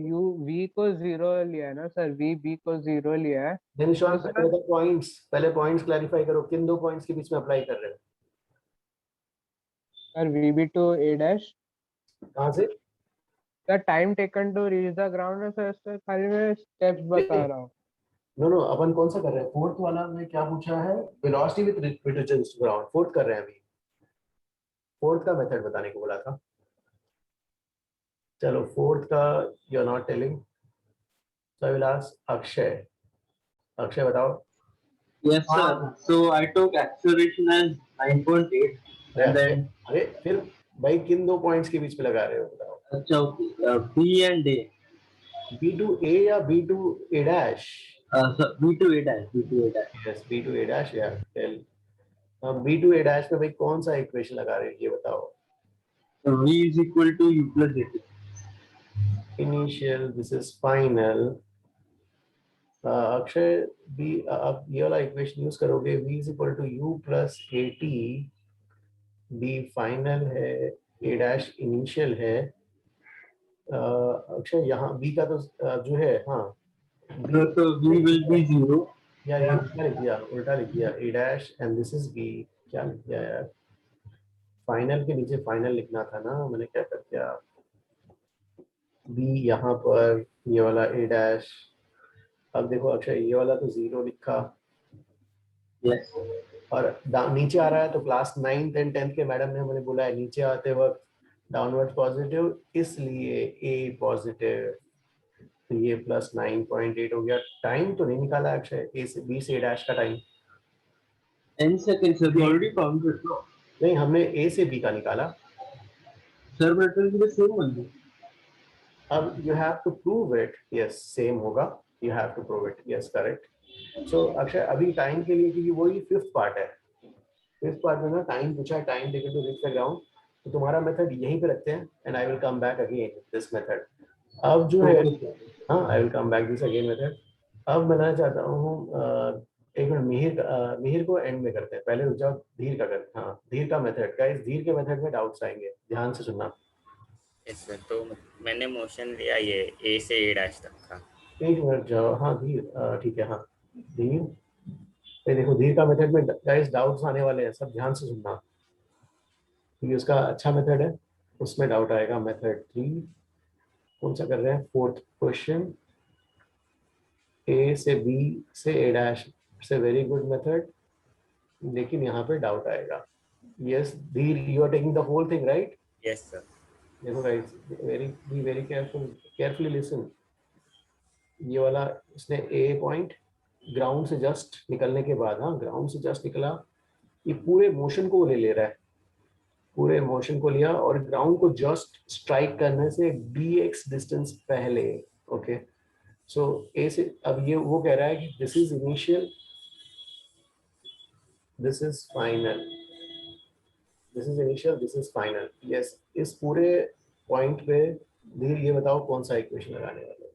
Speaker 10: यू v को 0 लिया है ना सर, v b को 0 लिया है.
Speaker 1: देन शॉन
Speaker 10: तो
Speaker 1: पहले पॉइंट्स, पहले पॉइंट्स क्लैरिफाई करो, किन दो पॉइंट्स के बीच में अप्लाई कर रहे हो?
Speaker 10: Sir vb to a dash.
Speaker 1: कहाँ से?
Speaker 10: The time taken to reach the ground है सर, इससे खाली मैं स्टेप्स बता रहा हूँ.
Speaker 1: नो नो, अपन कौन सा कर रहे हैं? फोर्थ वाला में क्या पूछा है? Velocity with return to ground. Fourth कर रहे हैं अभी. फोर्थ का मेथड बताने को बोला था. चलो फोर्थ का you are not telling, so I will ask Akshay. Akshay बताओ.
Speaker 11: Yes, sir. So I took acceleration as 9.8, and then
Speaker 1: अरे फिर भाई किन दो पॉइंट्स के बीच में लगा रहे हो बताओ.
Speaker 11: अच्छा B and A.
Speaker 1: B to A या B to A dash?
Speaker 11: So B to A dash. B to A dash.
Speaker 1: Yes, B to A dash. Yeah, tell. B to A dash पे भाई कौन सा इक्वेशन लगा रहे हो ये बताओ.
Speaker 11: So V is equal to U plus A.
Speaker 1: Initial, this is final. Akshay B अब ये वाला इक्वेशन यूज करोगे. V is equal to U plus AT. B final है, A dash इनिशियल है. अक्षय यहाँ B का तो जो है, हाँ
Speaker 11: So V will be 0.
Speaker 1: यार ये क्या लिख दिया, उल्टा लिख दिया. A dash and this is B. क्या लिख दिया यार? फाइनल के नीचे फाइनल लिखना था ना, मैंने क्या कर दिया. B यहाँ पर, ये वाला A dash. अब देखो अक्षय ये वाला तो 0 लिखा.
Speaker 11: Yes.
Speaker 1: और नीचे आ रहा है तो क्लास 9th and 10th के मैडम ने हमें बोला है नीचे आते वक्त डाउनवर्ड पॉजिटिव, इसलिए A पॉजिटिव. तो ये प्लस 9.8 हो गया. टाइम तो नहीं निकाला अक्षय A से B से A डैश का time.
Speaker 11: 10 seconds. Sir, we already counted. No.
Speaker 1: नहीं, हमने A से B का निकाला.
Speaker 11: Sir, but it will be the same only.
Speaker 1: अब you have to prove it. Yes, same होगा. You have to prove it. Yes, correct. So Akshay अभी time के लिए, क्योंकि वही फिफ्थ पार्ट है. फिफ्थ पार्ट में ना टाइम पूछा, time taken to reach the ground. तो तुम्हारा मेथड यहीं पे रखते हैं and I will come back again this method. अब जो है, हाँ I will come back this again method. अब मैं चाहता हूँ एक मिनट, मिहिर को एंड में करते हैं. पहले रुक जाओ, धीर का करते हैं. हाँ धीर का मेथड. गाइस धीर के मेथड में डाउट्स आएंगे, ध्यान से सुनना.
Speaker 15: Yes sir. तो मैंने मोशन लिया ये A से A डैश तक का.
Speaker 1: एक मिनट जाओ. हाँ धीर, ठीक है. हाँ धीर, ये देखो धीर का मेथड में गाइस डाउट्स आने वाले हैं, सब ध्यान से सुनना क्योंकि उसका अच्छा मेथड है, उसमें डाउट आएगा. मेथड 3 कौन सा कर रहे हैं? Fourth question. A से B से A डैश से वेरी गुड मेथड, लेकिन यहाँ पे डाउट आएगा. Yes, Dheer, you are taking the whole thing, right?
Speaker 15: Yes, sir.
Speaker 1: देखो guys, be very careful, carefully listen. ये वाला इसने A पॉइंट ग्राउंड से जस्ट निकलने के बाद, हाँ ग्राउंड से जस्ट निकला, ये पूरे मोशन को ले रहा है, पूरे मोशन को लिया और ग्राउंड को जस्ट स्ट्राइक करने से dx डिस्टेंस पहले. ओके, सो ए से अब ये वो कह रहा है कि this is initial, this is final, this is initial, this is final. Yes, इस पूरे पॉइंट पे धीरे ये बताओ कौन सा इक्वेशन लगाने वाले हो?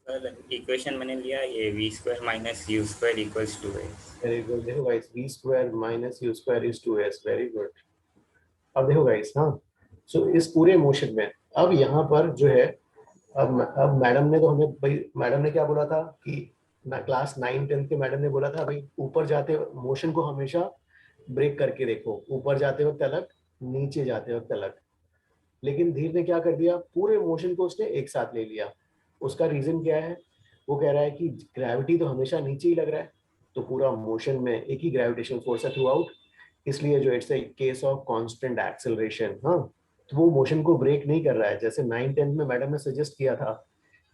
Speaker 15: सर इक्वेशन मैंने लिया ये v square minus u square equals to s.
Speaker 1: Very good. देखो guys, v square minus u square is 2s. Very good. अब देखो गाइस, हाँ सो इस पूरे मोशन में अब यहाँ पर जो है, अब मैडम ने तो हमें भाई, मैडम ने क्या बोला था कि क्लास 9-10 के मैडम ने बोला था भाई ऊपर जाते मोशन को हमेशा ब्रेक करके देखो, ऊपर जाते वक्त अलग, नीचे जाते वक्त अलग. लेकिन धीर ने क्या कर दिया, पूरे मोशन को उसने एक साथ ले लिया. उसका रीजन क्या है? वो कह रहा है कि ग्रेविटी तो हमेशा नीचे ही लग रहा है, तो पूरा मोशन में एक ही ग्रेविटेशनल फोर्स है थ्रू आउट, इसलिए जो it's a case of constant acceleration. हाँ, तो वो मोशन को ब्रेक नहीं कर रहा है. जैसे 9-10 में मैडम ने सजेस्ट किया था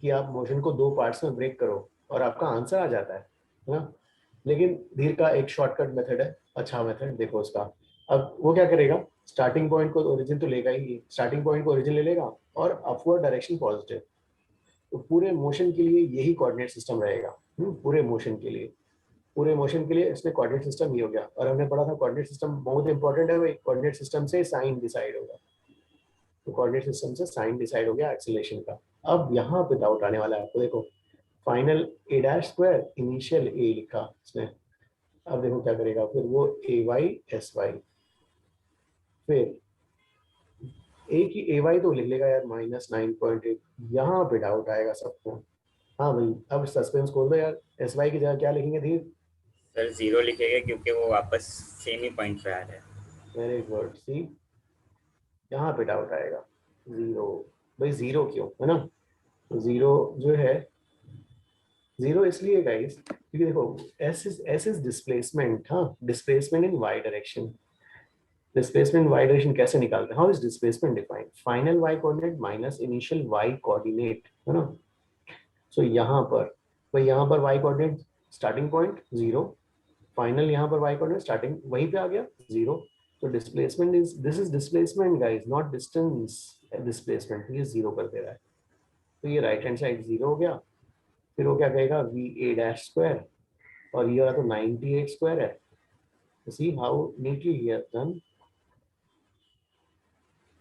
Speaker 1: कि आप मोशन को 2 पार्ट्स में ब्रेक करो और आपका आंसर आ जाता है ना. लेकिन धीर का एक शॉर्टकट मेथड है, अच्छा मेथड, देखो उसका. अब वो क्या करेगा, स्टार्टिंग पॉइंट को ओरिजिन तो लेगा ही, स्टार्टिंग पॉइंट को ओरिजिन ले लेगा और अपवर्ड डायरेक्शन पॉजिटिव. तो पूरे मोशन के लिए यही कोऑर्डिनेट सिस्टम रहेगा. पूरे मोशन के लिए, पूरे मोशन के लिए इसमें कोऑर्डिनेट सिस्टम ही हो गया. और हमने पढ़ा था कोऑर्डिनेट सिस्टम बहुत इंपॉर्टेंट है भाई. कोऑर्डिनेट सिस्टम से साइन डिसाइड होगा, तो कोऑर्डिनेट सिस्टम से साइन डिसाइड हो गया एक्सेलरेशन का. अब यहाँ पे डाउट आने वाला है आपको. देखो final a dash square, initial a लिखा इसने. अब देखो क्या करेगा, फिर वो ay sy, फिर a की ay तो लिख लेगा यार -9.8. यहाँ पे डाउट आएगा सबको. हाँ भाई, अब सस्पेंस खोल दो यार. sy की जगह क्या लिखेंगे धीर?
Speaker 15: सर 0 लिखेगा क्योंकि वो वापस सेम ही पॉइंट पे आ रहा है.
Speaker 1: Very good. सी, यहाँ पे डाउट आएगा. 0 भाई, 0 क्यों है ना? 0 जो है, 0 इसलिए गाइस क्योंकि देखो s इज डिस्प्लेसमेंट. हाँ, displacement in y direction. Displacement y direction कैसे निकालते हैं? How is displacement defined? Final y coordinate minus initial y coordinate, है ना. सो यहाँ पर भाई, यहाँ पर y coordinate starting point 0, final यहाँ पर y कोऑर्डिनेट स्टार्टिंग वहीं पे आ गया 0. तो displacement is, this is displacement guys, not distance. Displacement ये 0 कर दे रहा है, तो ये राइट हैंड साइड 0 हो गया. फिर वो क्या कहेगा, va डैश स्क्वायर, और ये वाला तो 98 स्क्वायर है. See how neatly he has done.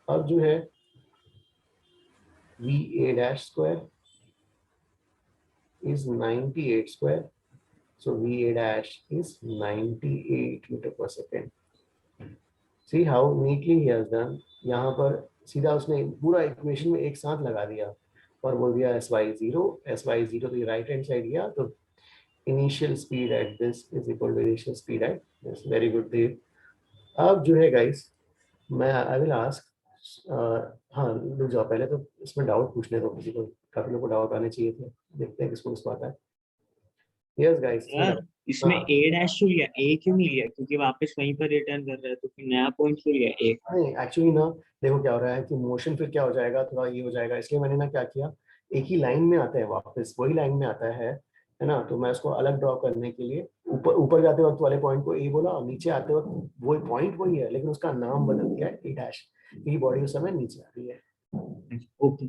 Speaker 1: अब जो है va dash square is 98 square, so va dash is 98 meter per second. See how neatly he has done. यहाँ पर सीधा उसने पूरा इक्वेशन में एक साथ लगा दिया और बोल दिया sy0 तो ये राइट हैंड साइड गया, तो initial speed at this is equal to initial speed at this. Very good Dev. अब जो है गाइस, मैं आई विल आस्क, हाँ रुक जाओ, पहले तो इसमें डाउट पूछने दो किसी को. काफी लोगों को डाउट आने चाहिए थे, देखते हैं किसको किसको आता है. यस गाइस,
Speaker 8: यार इसमें a डैश क्यों लिया, a क्यों नहीं लिया? क्योंकि वापस वहीं पर रिटर्न कर रहा है, तो फिर नया पॉइंट क्यों लिया a?
Speaker 1: नहीं एक्चुअली ना, देखो क्या हो रहा है कि मोशन फिर क्या हो जाएगा, थोड़ा ये हो जाएगा, इसलिए मैंने ना क्या किया, एक ही लाइन में आता है, वापस वही लाइन में आता है ना. तो मैं उसको अलग ड्रॉ करने के लिए ऊपर जाते वक्त वाले पॉइंट को a बोला और नीचे आते वक्त वही पॉइंट वही है, लेकिन उसका नाम बदल दिया है a डैश, क्योंकि बॉडी उस समय नीचे आ रही है.
Speaker 8: ओके.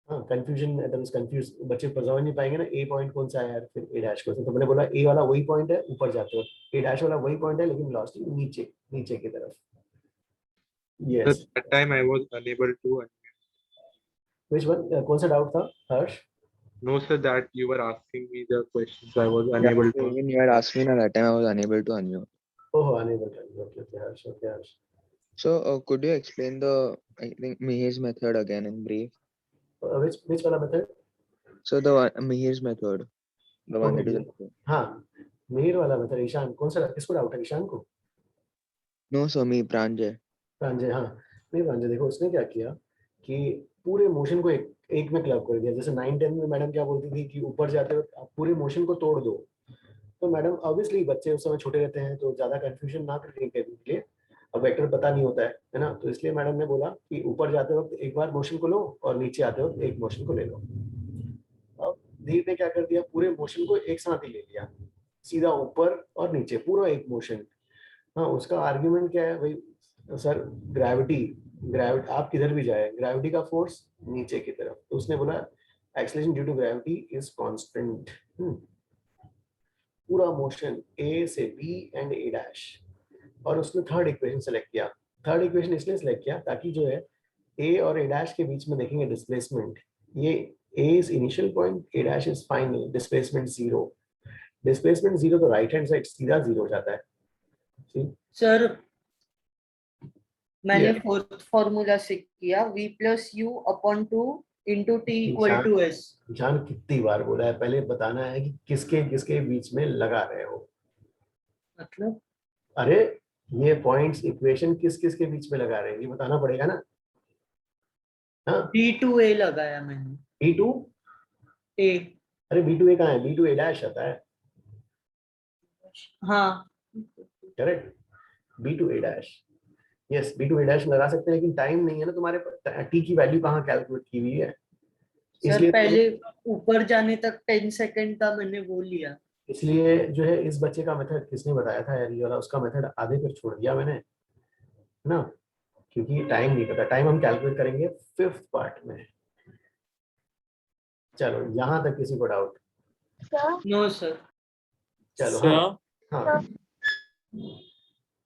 Speaker 1: हाँ, कंफ्यूजन, कंफ्यूज बच्चे समझ नहीं पाएंगे ना, ए पॉइंट कौन सा है यार, फिर ए डैश कौन सा. तो मैंने बोला ए वाला वही पॉइंट है ऊपर जाते वक्त, ए डैश वाला वही पॉइंट है लेकिन लॉस्ट नीचे, नीचे की तरफ. Yes,
Speaker 14: That time I was unable to.
Speaker 1: Which one, कौन सा डाउट था हर्ष?
Speaker 14: No, sir, that you were asking me the questions. I was unable to.
Speaker 12: Even you had asked me, that time I was unable to unmute.
Speaker 1: Oh, unable to. Okay, Harsh. Okay, Harsh.
Speaker 12: So, could you explain the, I think, Mihir's method again in brief?
Speaker 1: Which wala method?
Speaker 12: So the Mihir's method, the one that is.
Speaker 1: हाँ, मिहिर वाला method. Ishan, कौन सा, किसको doubt है, ईशान को?
Speaker 12: No, so me, Pranjay.
Speaker 1: Pranjay, हाँ नहीं प्रांजय, देखो उसने क्या किया कि पूरे मोशन को एक में क्लब कर दिया. जैसे 9-10 में मैडम क्या बोलती थी कि ऊपर जाते वक्त आप पूरे मोशन को तोड़ दो, तो मैडम ऑब्वियसली बच्चे उस समय छोटे रहते हैं तो ज्यादा कंफ्यूजन ना करने के लिए, अब वेक्टर पता नहीं होता है ना, तो इसलिए मैडम ने बोला कि ऊपर जाते वक्त एक बार मोशन को लो और नीचे आते वक्त एक मोशन को ले लो। अब धीर ने क्या कर दिया, पूरे मोशन को एक साथ ही ले लिया, सीधा ऊपर और नीचे पूरा एक मोशन। हाँ, उसका आर्ग्यूमेंट क्या है भाई, सर ग्रेविटी आप किधर भी जाए ग्रेविटी का फोर्स नीचे की तरफ, तो उसने बोला acceleration due to gravity is constant. पूरा मोशन ए से बी एंड ए डैश, और उसने थर्ड इक्वेशन सेलेक्ट किया। थर्ड इक्वेशन इसलिए सेलेक्ट किया ताकि जो है ए और ए डैश के बीच में देखेंगे डिस्प्लेसमेंट, ये A is initial point, A dash is final, displacement zero. Displacement zero तो राइट हैंड साइड सीधा जीरो हो जाता है।
Speaker 3: सर मैंने फोर्थ फॉर्मूला से किया v plus u upon 2 into t equal to s.
Speaker 1: जान कितनी बार बोला है, पहले बताना है कि किसके किसके बीच में लगा रहे हो।
Speaker 3: मतलब
Speaker 1: अरे ये पॉइंट्स इक्वेशन किस किस के बीच में लगा रहे हैं ये बताना पड़ेगा ना। हाँ
Speaker 3: b2a लगाया मैंने।
Speaker 1: b2a, अरे b2a कहाँ है, b2a डैश आता है।
Speaker 3: हाँ
Speaker 1: correct, b2a dash, yes b2a dash लगा सकते हैं, लेकिन टाइम नहीं है ना तुम्हारे पास, t की वैल्यू कहाँ कैलकुलेट की हुई है।
Speaker 3: सर पहले ऊपर जाने तक 10 सेकंड का मैंने वो लिया।
Speaker 1: इसलिए जो है इस बच्चे का मेथड किसने बताया था यार, ये वाला उसका मेथड आधे पर छोड़ दिया मैंने, है ना, क्योंकि टाइम नहीं पता। टाइम हम कैलकुलेट करेंगे 5th पार्ट में। चलो यहाँ तक किसी को डाउट?
Speaker 3: No sir.
Speaker 1: चलो हाँ हाँ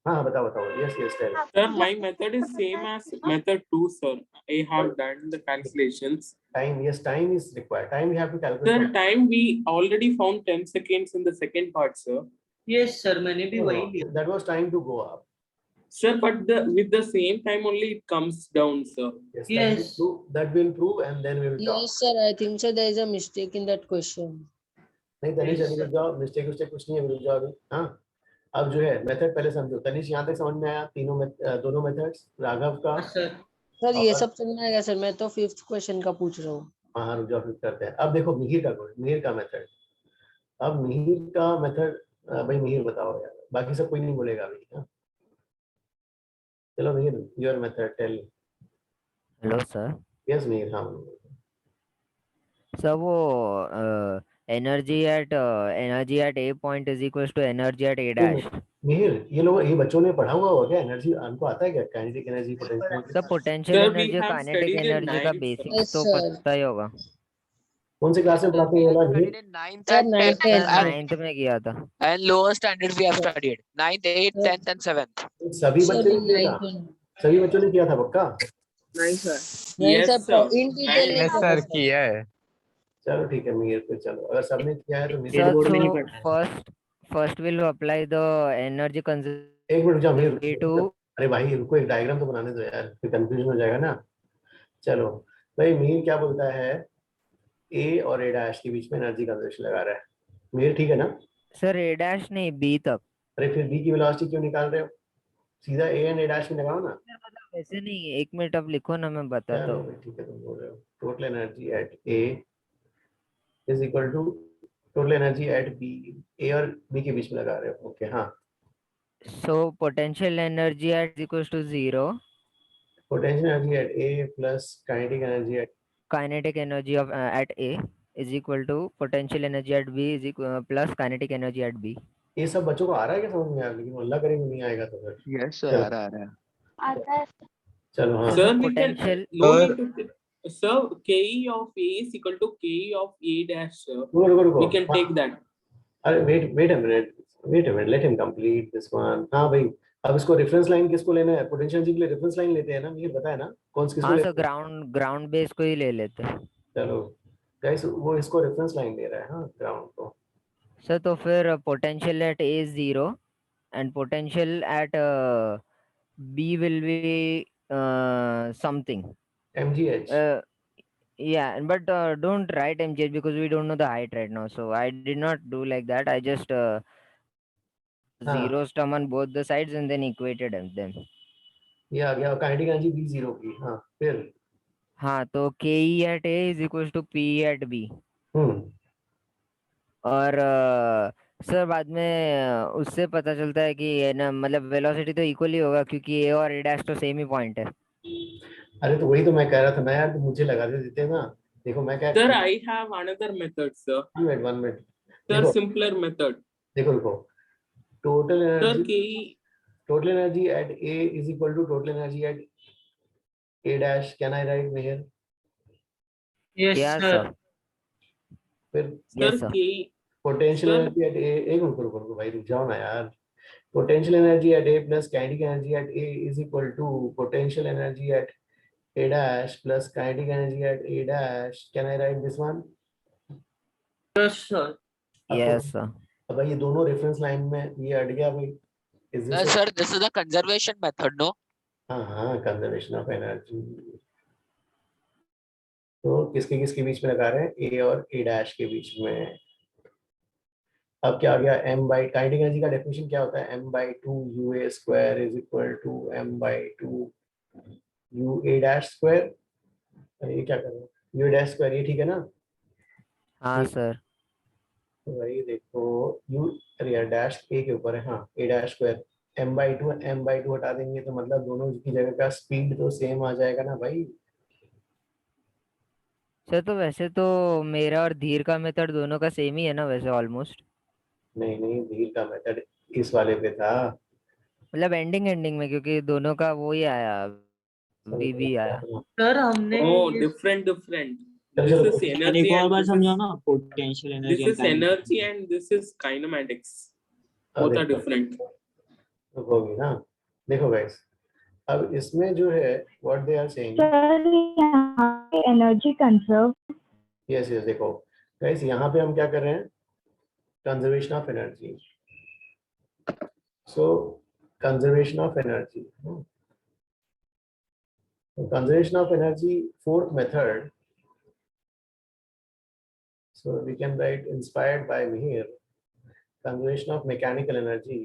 Speaker 1: हाँ बताओ बताओ, yes yes tell.
Speaker 4: Sir, my method is same as method 2, sir. I have done the calculations.
Speaker 1: Time, yes, time is required. Time we have to calculate.
Speaker 4: Sir, time we already found 10 seconds in the second part, sir.
Speaker 3: Yes sir, मैंने भी वही लिया।
Speaker 1: That was time to go up.
Speaker 4: Sir, but with the same time only it comes down, sir.
Speaker 1: Yes. That will prove and then we will talk.
Speaker 9: Yes, sir. I think so. There is a mistake in that question.
Speaker 1: नहीं तनिष अभी रुक जाओ, mistake उस्टेक कुछ नहीं है, रुक जाओ अभी। हाँ अब जो है मेथड पहले समझो। तनिष यहाँ तक समझ में आया दोनों मेथड्स राघव का?
Speaker 9: सर ये सब समझ में आएगा सर, मैं तो 5th क्वेश्चन का पूछ रहा हूँ।
Speaker 1: हाँ रुक जाओ फिर करते हैं। अब देखो मिहिर का मेथड। अब मिहिर का मेथड भाई मिहिर बताओ यार, बाकी सब कोई नहीं बोलेगा अभी। हाँ चलो Mihir, your method tell.
Speaker 13: Hello sir.
Speaker 1: Yes Mihir, हाँ
Speaker 13: सर वो energy at A point is equals to energy at A dash.
Speaker 1: Mihir ये बच्चों ने पढ़ा हुआ होगा क्या? एनर्जी हमको आता है क्या? Kinetic energy, potential.
Speaker 13: Sir potential energy kinetic energy का बेसिक तो पता ही होगा।
Speaker 1: कौन से क्लास में पढ़ाते हैं वाला मिहिर?
Speaker 13: 9th में किया था।
Speaker 5: And lower standards we have studied 9th, 8th, 10th and 7th.
Speaker 1: सभी बच्चों ने किया था? सभी बच्चों ने किया था पक्का?
Speaker 6: नहीं सर।
Speaker 9: नहीं सर, इन डिटेल
Speaker 10: सर किया है।
Speaker 1: चलो ठीक है मिहिर, फिर चलो अगर सबने किया है तो मिहिर बोर्ड में नहीं पढ़ा।
Speaker 13: First will apply the energy conservation.
Speaker 1: एक मिनट जाओ मिहिर, अरे भाई इनको एक डायग्राम तो बनाने दो यार, फिर कंफ्यूजन हो जाएगा ना। चलो भाई मिहिर क्या बोलता है, ए और ए डैश के बीच में एनर्जी कंजर्वेशन लगा रहा है। मिहिर ठीक है ना?
Speaker 13: सर ए डैश नहीं बी तक।
Speaker 1: अरे फिर बी की वेलोसिटी क्यों निकाल रहे हो? सीधा ए एंड ए डैश में लगाओ ना।
Speaker 13: वैसे नहीं, 1 मिनट अब लिखो ना, मैं बताता हूँ।
Speaker 1: ठीक है तुम बोल रहे हो total energy at A is equal to total energy at B, A और बी के बीच में लगा रहे हो। ओके हाँ।
Speaker 13: So potential energy at equals to 0।
Speaker 1: Potential energy at A plus kinetic energy
Speaker 13: at A is equal to potential energy at B is equal plus kinetic energy at B.
Speaker 1: ये सब बच्चों को आ रहा है क्या समझ में यार? लेकिन अल्लाह करे नहीं आएगा तो फिर।
Speaker 12: यस सर आ रहा है।
Speaker 2: आता है।
Speaker 1: चलो हाँ।
Speaker 4: Sir, we can
Speaker 13: Potential-
Speaker 4: no need to sir KE of A is equal to KE of A dash, sir.
Speaker 1: रुको
Speaker 4: We can take that.
Speaker 1: अरे wait a minute, let him complete this one। हाँ भाई अब इसको reference line किसको लेना है? Potential energy के लिए रेफरेंस लाइन लेते हैं ना, ये बताया ना कौन किसको
Speaker 13: हाँ
Speaker 1: लेते
Speaker 13: सर,
Speaker 1: हैं?
Speaker 13: ग्राउंड बेस को ही ले लेते हैं।
Speaker 1: चलो गाइस वो इसको रेफरेंस लाइन दे रहा है। हाँ ग्राउंड को।
Speaker 13: सर तो फिर potential at A is 0 and potential at B will be something
Speaker 1: mgh।
Speaker 13: yeah, but don't write mgh because we don't know the height right now, so I did not do like that. I just zeros term on both the sides and then equated them.
Speaker 1: ये आ गया kinetic energy b0 की। हाँ फिर
Speaker 13: हाँ तो ke at a is equals to pe at b।
Speaker 1: हम्म
Speaker 13: और sir बाद में उससे पता चलता है कि ये ना मतलब वेलोसिटी तो इक्वली होगा क्योंकि ए और ए डैश तो सेम ही पॉइंट है।
Speaker 1: अरे तो वही तो मैं कह रहा था ना यार, तो मुझे लगा देते ना। देखो मैं क्या,
Speaker 4: Sir, I have another method, sir.
Speaker 1: 1 minute
Speaker 4: Sir,
Speaker 1: देखो
Speaker 4: simpler method.
Speaker 1: देखो total
Speaker 4: Sir,
Speaker 1: energy, total energy at A is equal to total energy at A dash, can I write मेयर?
Speaker 3: Yes,
Speaker 13: yes
Speaker 3: sir.
Speaker 13: सर,
Speaker 1: फिर
Speaker 4: sir,
Speaker 13: yes sir.
Speaker 1: Potential
Speaker 4: sir,
Speaker 1: energy at A, एक मिनट रुको भाई, रुक जाओ ना यार। Potential energy at A plus kinetic energy at A is equal to potential energy at A dash plus kinetic energy at A dash, can I write this one?
Speaker 3: Yes, sir.
Speaker 13: Yes sir.
Speaker 1: अब भाई ये दोनों reference line में ये अट गया भाई, is this?
Speaker 5: Sir, this is the conservation method, no?
Speaker 1: हाँ, conservation of energy. तो किसके बीच में लगा रहे हैं? ए और ए डैश के बीच में। अब क्या आ गया? m बाई, काइनेटिक एनर्जी का डेफिनेशन क्या होता है? m/2 UA square is equal to m/2 UA dash square. ये क्या कर रहे हैं? UA डैश स्क्वायर, ये ठीक है ना?
Speaker 13: हाँ सर।
Speaker 1: तो भाई देखो यू, अरे यार डैश ए के ऊपर है, हाँ ए डैश स्क्वायर, m/2 हटा देंगे तो मतलब दोनों की जगह का स्पीड तो सेम आ जाएगा ना भाई।
Speaker 13: सर तो वैसे तो मेरा और धीर का मेथड दोनों का सेम ही है ना वैसे ऑलमोस्ट।
Speaker 1: नहीं, धीर का मेथड इस वाले पे था।
Speaker 13: मतलब एंडिंग में क्योंकि दोनों का वो ही आया, वी आया।
Speaker 3: सर हमने
Speaker 4: oh,
Speaker 3: ये
Speaker 4: different.
Speaker 1: चलो
Speaker 4: This
Speaker 1: चलो
Speaker 4: is
Speaker 8: एक
Speaker 4: energy
Speaker 8: और
Speaker 4: and
Speaker 8: बार
Speaker 4: this
Speaker 8: समझाओ
Speaker 4: is
Speaker 8: ना, potential energy
Speaker 4: this is energy and this is kinematics. Both are different.
Speaker 1: होगी ना। देखो गाइस, अब इसमें जो है what they are saying,
Speaker 2: sir यहाँ पे एनर्जी कंजर्व।
Speaker 1: यस देखो गाइस, यहाँ पे हम क्या कर रहे हैं? Conservation of energy. So conservation of energy, conservation of energy, fourth method. So we can write inspired by Mihir, conservation of mechanical energy.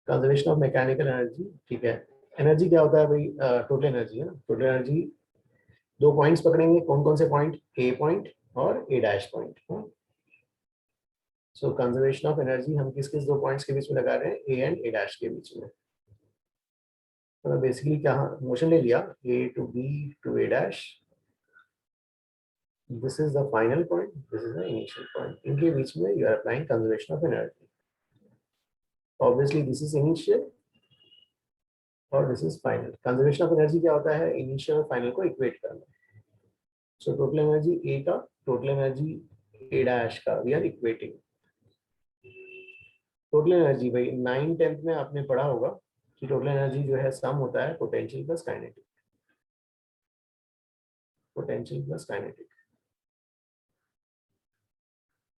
Speaker 1: Conservation of mechanical energy, ठीक है। एनर्जी क्या होता है भाई? टोटल एनर्जी है ना। टोटल एनर्जी, दो points पकड़ेंगे, कौन कौन से पॉइंट? ए पॉइंट और A dash point. So conservation of energy हम किस दो पॉइंट्स के बीच में लगा रहे हैं? ए एंड ए डैश के बीच में। तो बेसिकली क्या मोशन ले लिया, A to B to A dash, this is the final point, this is the initial point, इनके बीच में you are applying conservation of energy. Obviously this is initial और this is final. Conservation of energy क्या होता है? Initial और final को equate करना। सो टोटल एनर्जी ए का, टोटल एनर्जी ए डैश का, we are equating. Total energy भाई 9th-10th में आपने पढ़ा होगा कि टोटल एनर्जी जो है सम होता है potential plus kinetic, potential plus kinetic.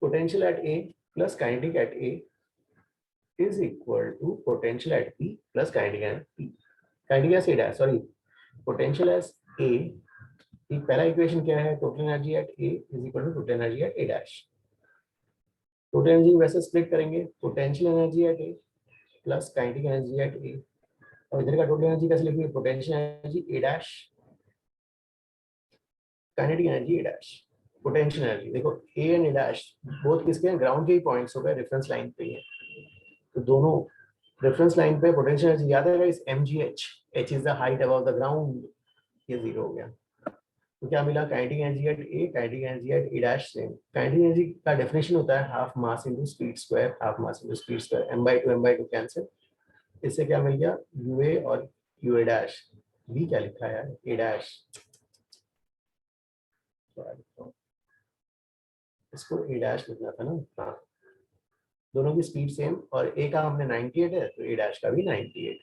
Speaker 1: Potential at A plus kinetic at A is equal to potential at P plus kinetic at P. Kinetic as A dash, sorry, potential as A, एक पहला equation क्या है? Total energy eight A is equal to total energy eight A dash। Total energy वैसे split करेंगे, potential energy eight A plus kinetic energy eight A, और इधर का total energy कैसे लिखेंगे? Potential energy A dash, kinetic energy A dash। Potential energy देखो A and A dash both किसके हैं? ग्राउंड के ही पॉइंट्स हो गए, रेफरेंस लाइन पे ही है, तो दोनों रेफरेंस लाइन पे पोटेंशियल एनर्जी याद है guys? mgh, h is the height above the ground, ये जीरो हो गया। तो क्या मिला? Kinetic energy at A, kinetic energy at A dash same. Kinetic energy का डेफिनेशन होता है half mass into speed square, half mass into speed square, m/2 cancel. इससे क्या मिल गया? ua और ua डैश। b क्या लिखा है यार? a डैश, इसको a डैश लिखना था ना। हाँ, दोनों की स्पीड सेम, और ए का हमने 98 है तो ए डैश का भी 98।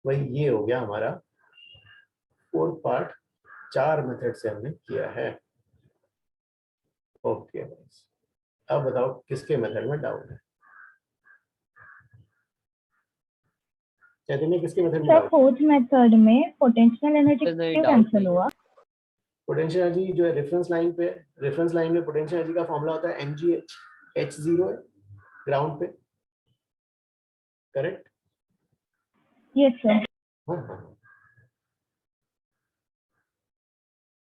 Speaker 1: वही ये हो गया हमारा फोर्थ पार्ट, 4 मेथड से हमने किया है। ओके, अब बताओ किसके मेथड में डाउट है? चैतन्य किसके मेथड में
Speaker 2: सर
Speaker 1: डाउट?
Speaker 2: फोर्थ मेथड में पोटेंशियल एनर्जी क्यों कैंसिल हुआ?
Speaker 1: पोटेंशियल एनर्जी जो है रेफरेंस लाइन पे, रेफरेंस लाइन में पोटेंशियल एनर्जी का फॉर्मूला होता है mgh, h 0 है ग्राउंड पे, correct?
Speaker 2: Yes sir.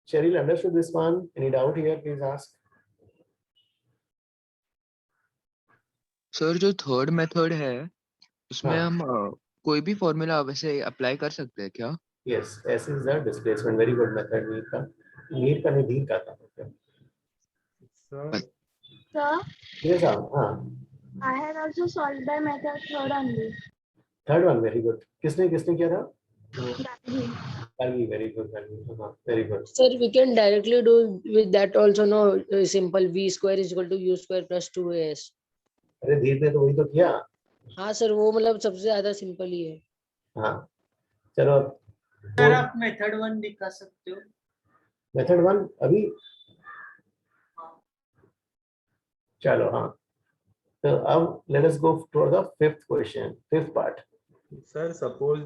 Speaker 1: Cheryl, understood this one? Any doubt here? Please ask.
Speaker 12: Sir जो थर्ड मेथड है उसमें
Speaker 1: हाँ।
Speaker 12: हम कोई भी फॉर्मूला वैसे अप्लाई कर सकते हैं क्या?
Speaker 1: Yes, S is the displacement. Very good method. Mir का नहीं धीर का था.
Speaker 14: Sir,
Speaker 2: Sir,
Speaker 1: Yes, हाँ.
Speaker 2: I had also solved by method third only.
Speaker 1: Third one, very good. किसने किसने किया था?
Speaker 2: Gargi.
Speaker 1: Gargi, very good. Gargi, हाँ, very good.
Speaker 9: Sir, we can directly do with that also, no? Simple v square is equal to u square plus 2as.
Speaker 1: अरे धीर ने तो वही तो किया.
Speaker 9: हाँ सर, वो मतलब सबसे ज्यादा सिंपल ही है.
Speaker 1: हाँ. चलो अब
Speaker 3: सर आप मेथड 1 दिखा सकते हो.
Speaker 1: मेथड 1 अभी. चलो हाँ. तो अब let us go for the fifth question, fifth part.
Speaker 14: sir, suppose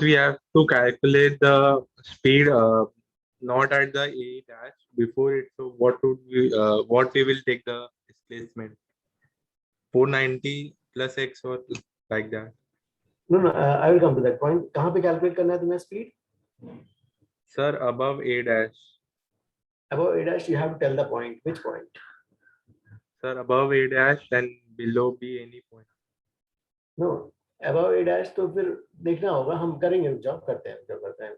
Speaker 14: we have to calculate the speed not at the A dash before it. So what we will take the displacement? 490 plus x or like that.
Speaker 1: No, I will come to that point. कहाँ पे calculate करना है तुम्हें speed?
Speaker 14: Sir, above A dash.
Speaker 1: Above A dash, you have to tell the point. Which point?
Speaker 14: Sir, above A dash and below B any point.
Speaker 1: No, above A dash तो फिर देखना होगा. हम करेंगे. जॉब करते हैं.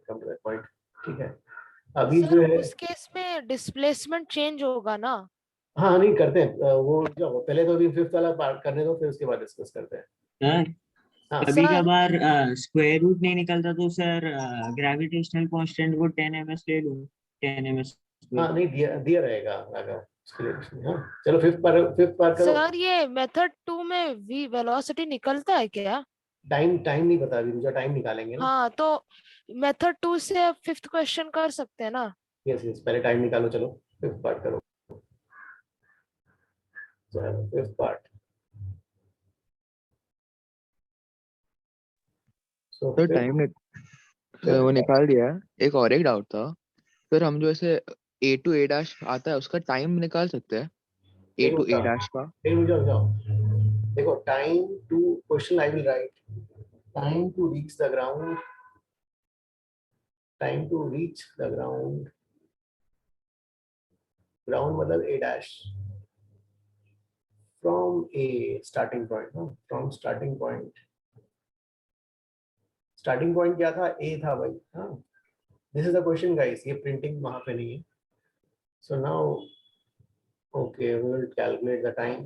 Speaker 1: Come to that point. ठीक है. अभी जो है.
Speaker 17: उस केस में डिस्प्लेसमेंट चेंज होगा ना?
Speaker 1: हाँ नहीं करते हैं. वो जो पहले तो अभी फिफ्थ वाला पार्ट करने दो, फिर उसके बाद डिस्कस करते हैं.
Speaker 8: सर
Speaker 1: हाँ.
Speaker 8: कभी कभार स्क्वायर रूट नहीं निकलता तो सर ग्रेविटेशनल कांस्टेंट को 10 ms ले लूं. 10 ms.
Speaker 1: हाँ नहीं दिया रहेगा अगर उसके लिए कुछ नहीं. हाँ चलो फिफ्थ पार्ट करो.
Speaker 17: सर ये मेथड 2 में v वेलोसिटी निकलता है क्या?
Speaker 1: टाइम नहीं पता अभी. मुझे टाइम निकालेंगे ना.
Speaker 17: हाँ तो मेथड 2 से फिफ्थ क्वेश्चन कर सकते हैं ना?
Speaker 1: यस पहले टाइम निकालो. चलो फिफ्थ पार्ट करो. चलो फिफ्थ पार्ट.
Speaker 12: तो टाइम वो निकाल दिया. एक और एक डाउट था फिर, हम जो ऐसे A to A dash आता है उसका टाइम निकाल सकते हैं? A to A dash का.
Speaker 1: देखो time to question I will write. Time to reach the ground. Time to reach the ground. Ground मतलब A dash. From A starting point. No? From starting point. Starting point क्या था? A था भाई. हाँ. This is the question guys. ये printing वहां पे नहीं है. So now, okay, we will calculate the time.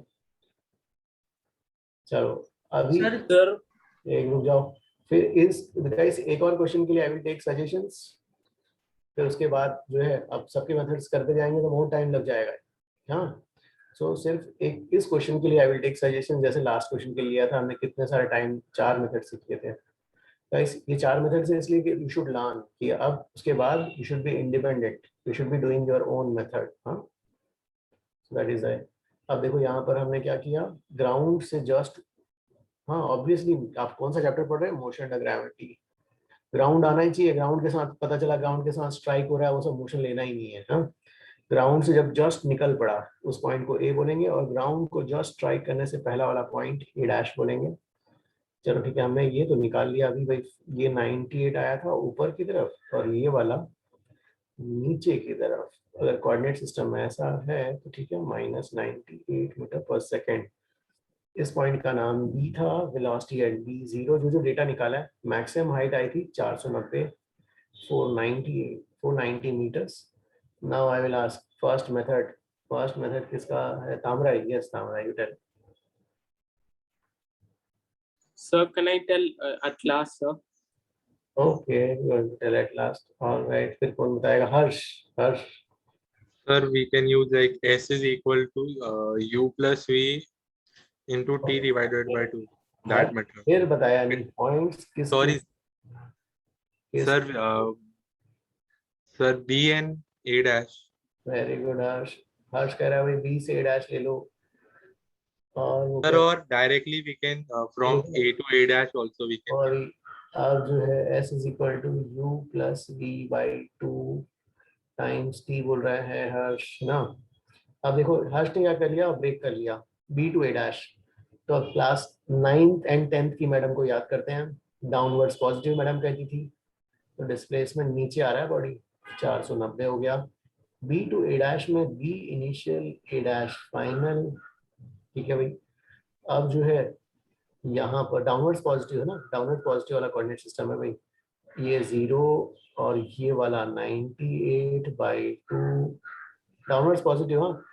Speaker 1: चलो अभी
Speaker 4: सर
Speaker 1: एक रुक जाओ. फिर इस guys एक और क्वेश्चन के लिए I will take suggestions. फिर उसके बाद जो है अब सबके मेथड्स करते जाएंगे तो बहुत टाइम लग जाएगा. हाँ. सो सिर्फ एक इस क्वेश्चन के लिए I will take suggestions. जैसे लास्ट क्वेश्चन के लिए लिया था हमने, कितने सारे टाइम 4 मेथड सीखे थे. Guys, ये 4 मेथड्स है इसलिए कि you should learn कि अब उसके बाद you should be independent. You should be doing your own method. हाँ. So that is it. अब देखो यहाँ पर हमने क्या किया. ग्राउंड से जस्ट. हाँ ऑब्वियसली आप कौन सा चैप्टर पढ़ रहे हैं? Motion under gravity. ग्राउंड आना ही चाहिए. ग्राउंड के साथ पता चला ग्राउंड के साथ स्ट्राइक हो रहा है, वो सब मोशन लेना ही नहीं है. हाँ. ग्राउंड से जब जस्ट निकल पड़ा उस पॉइंट को A बोलेंगे, और ग्राउंड को जस्ट स्ट्राइक करने से पहला वाला पॉइंट A डैश बोलेंगे. चलो ठीक है, हमने ये तो निकाल लिया अभी भाई. ये 98 आया था ऊपर की तरफ, और ये वाला नीचे की तरफ. अगर कोऑर्डिनेट सिस्टम ऐसा है तो ठीक है, -98 मीटर पर सेकेंड. इस पॉइंट का नाम B था. वेलोसिटी एट B0 जो डेटा निकाला है. मैक्सिमम हाइट आई थी 490. 490 metres. Now I will ask first method. First method किसका है? Tamara. Yes Tamara, you tell.
Speaker 4: Sir, can I tell at last, sir?
Speaker 1: Okay, you want to tell at last. All right. फिर कौन बताएगा? हर्ष.
Speaker 14: Sir, we can use like S is equal to U plus V into T divided by 2. That method.
Speaker 1: फिर बताया नहीं. Points किस?
Speaker 14: Sorry. Sir, sir B and A dash.
Speaker 1: Very good हर्ष. हर्ष कह रहा है भाई B से A dash ले लो.
Speaker 14: Sir, or directly we can from A to A dash also we can.
Speaker 1: और अब जो है S is equal to U plus V by 2 times T बोल रहा है हर्ष ना. अब देखो हर्ष ने क्या कर लिया? ब्रेक कर लिया. B to A dash. तो अब क्लास 9th and 10th की मैडम को याद करते हैं. डाउनवर्ड्स पॉजिटिव मैडम कहती थी. तो डिस्प्लेसमेंट नीचे आ रहा है बॉडी. 490 हो गया. B to A dash में B initial A dash final, ठीक है भाई। अब जो है यहाँ पर डाउनवर्ड्स पॉजिटिव है ना, डाउनवर्ड पॉजिटिव वाला कोऑर्डिनेट सिस्टम है भाई, ये 0 और ये वाला 98/2 डाउनवर्ड्स पॉजिटिव। हाँ,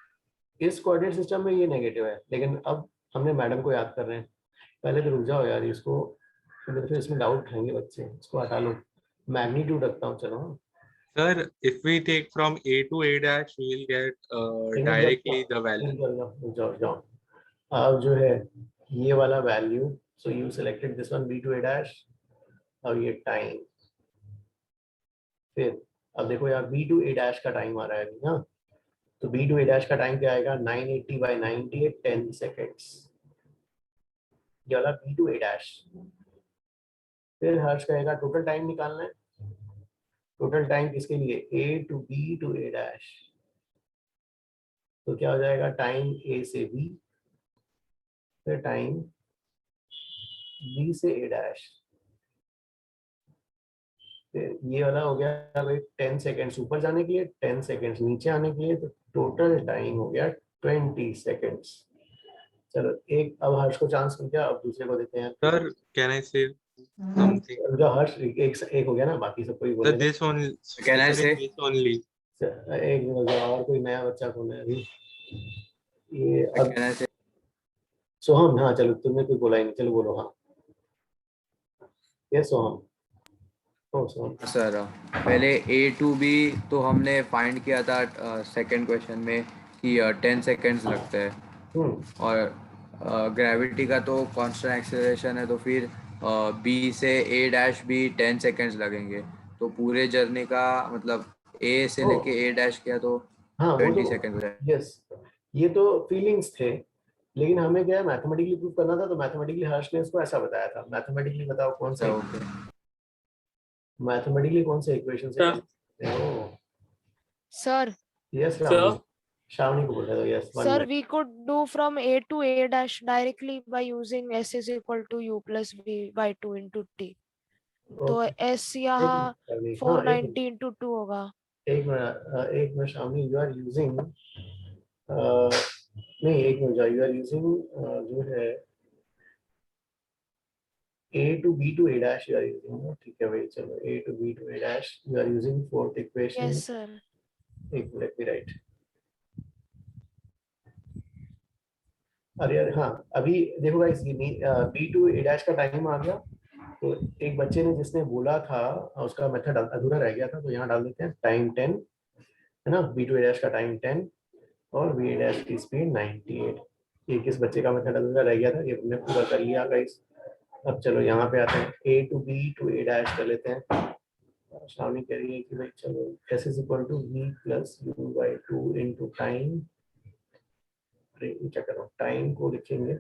Speaker 1: इस कोऑर्डिनेट सिस्टम में ये नेगेटिव है, लेकिन अब हमने मैडम को याद कर रहे हैं। पहले तो रुक जाओ यार, इसको फिर इसमें डाउट खाएंगे बच्चे, इसको हटा लो, मैग्नीट्यूड रखता हूँ चलो।
Speaker 14: Sir, if we take from A to A dash, we will get directly the value.
Speaker 1: जाओ अब जो है ये वाला value, so you selected this one B to A dash, अब ये टाइम, फिर अब देखो यार B to A dash का टाइम आ रहा है ना, तो B to A dash का टाइम क्या आएगा 980/98 10 सेकेंड्स, ये वाला B to A dash। फिर हर्ष कहेगा टोटल टाइम निकालना है, टोटल टाइम किसके लिए, A to B to A dash, तो क्या हो जाएगा टाइम A से B, फिर टाइम B से A dash, फिर ये वाला हो गया भाई 10 सेकेंड्स ऊपर जाने के लिए, 10 सेकेंड्स नीचे आने के लिए, तो टोटल टाइम हो गया 20 सेकेंड्स। चलो एक अब हर्ष को चांस मिल गया, अब दूसरे को देते हैं।
Speaker 14: Sir, can I say something?
Speaker 1: जो हर्ष एक हो गया ना, बाकी सबको ही बोलेगा।
Speaker 14: This only.
Speaker 16: Can I say?
Speaker 14: This only.
Speaker 1: एक मिनट, और कोई नया बच्चा कौन है अभी, ये अब
Speaker 16: Can I say?
Speaker 1: सोहम। हाँ चलो, तुमने कोई बोला ही नहीं, चलो बोलो। हाँ ये सोहम। ओ सोहम
Speaker 16: सर, पहले A to B तो हमने फाइंड किया था सेकंड क्वेश्चन में कि 10 सेकेंड्स लगते हैं, और ग्रेविटी का तो कांस्टेंट एक्सेलरेशन है, तो फिर B से A dash भी 10 सेकेंड्स लगेंगे, तो पूरे जर्नी का मतलब A से लेके A dash किया तो 20 सेकेंड।
Speaker 1: यस, ये तो फीलिंग्स थे, लेकिन हमें क्या है मैथमेटिकली प्रूव करना था, तो मैथमेटिकली हर्ष ने इसको ऐसा बताया था। मैथमेटिकली बताओ कौन सा, मैथमेटिकली कौन से इक्वेशन से।
Speaker 17: सर
Speaker 1: यस श्रावणी को बोल रहे हो। Yes
Speaker 17: sir, we could do from A to A dash directly by using S is equal to U plus V by 2 into T, तो S यहाँ 490 into 2 होगा।
Speaker 1: एक minute Shravani, you are using नहीं, एक मिनट जाओ, यू आर यूजिंग जो है A to B to A dash you are using, ठीक है भाई। चलो A to B to A dash you are using fourth equation।
Speaker 17: Yes sir।
Speaker 1: एक मिनट भी राइट। अरे यार हाँ, अभी देखो guys, B to A dash का टाइम आ गया, तो एक बच्चे ने जिसने बोला था उसका मेथड अधूरा रह गया था, तो यहाँ डाल देते हैं टाइम 10 है ना, B to A dash का टाइम 10 और B A dash की स्पीड 98। ये किस बच्चे का मेथड अधूरा रह गया था, ये हमने पूरा कर लिया गाइस। अब चलो यहाँ पे आते हैं, A to B to A dash कर लेते हैं। श्रावणी कह रही है कि भाई चलो S is equal to V plus U by 2 into time, अरे क्या करो, टाइम को लिखेंगे,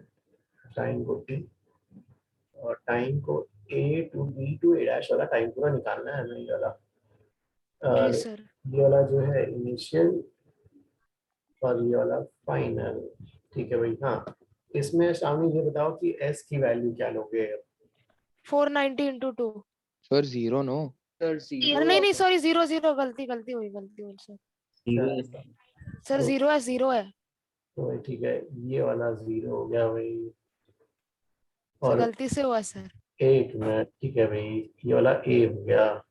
Speaker 1: टाइम को T और टाइम को A to B to A dash वाला टाइम पूरा निकालना है हमें, ये वाला ये वाला जो है इनिशियल और ये वाला फाइनल, ठीक है भाई। हाँ, इसमें श्रावणी ये बताओ कि S की वैल्यू क्या लोगे।
Speaker 17: 490 into 2।
Speaker 12: सर 0 नो
Speaker 17: नहीं सॉरी, 0 गलती हुई सर 0 है।
Speaker 1: तो भाई ठीक है, ये वाला 0 हो गया भाई, और
Speaker 17: गलती से हुआ सर।
Speaker 1: एक मिनट, ठीक है भाई, ये वाला A हो गया,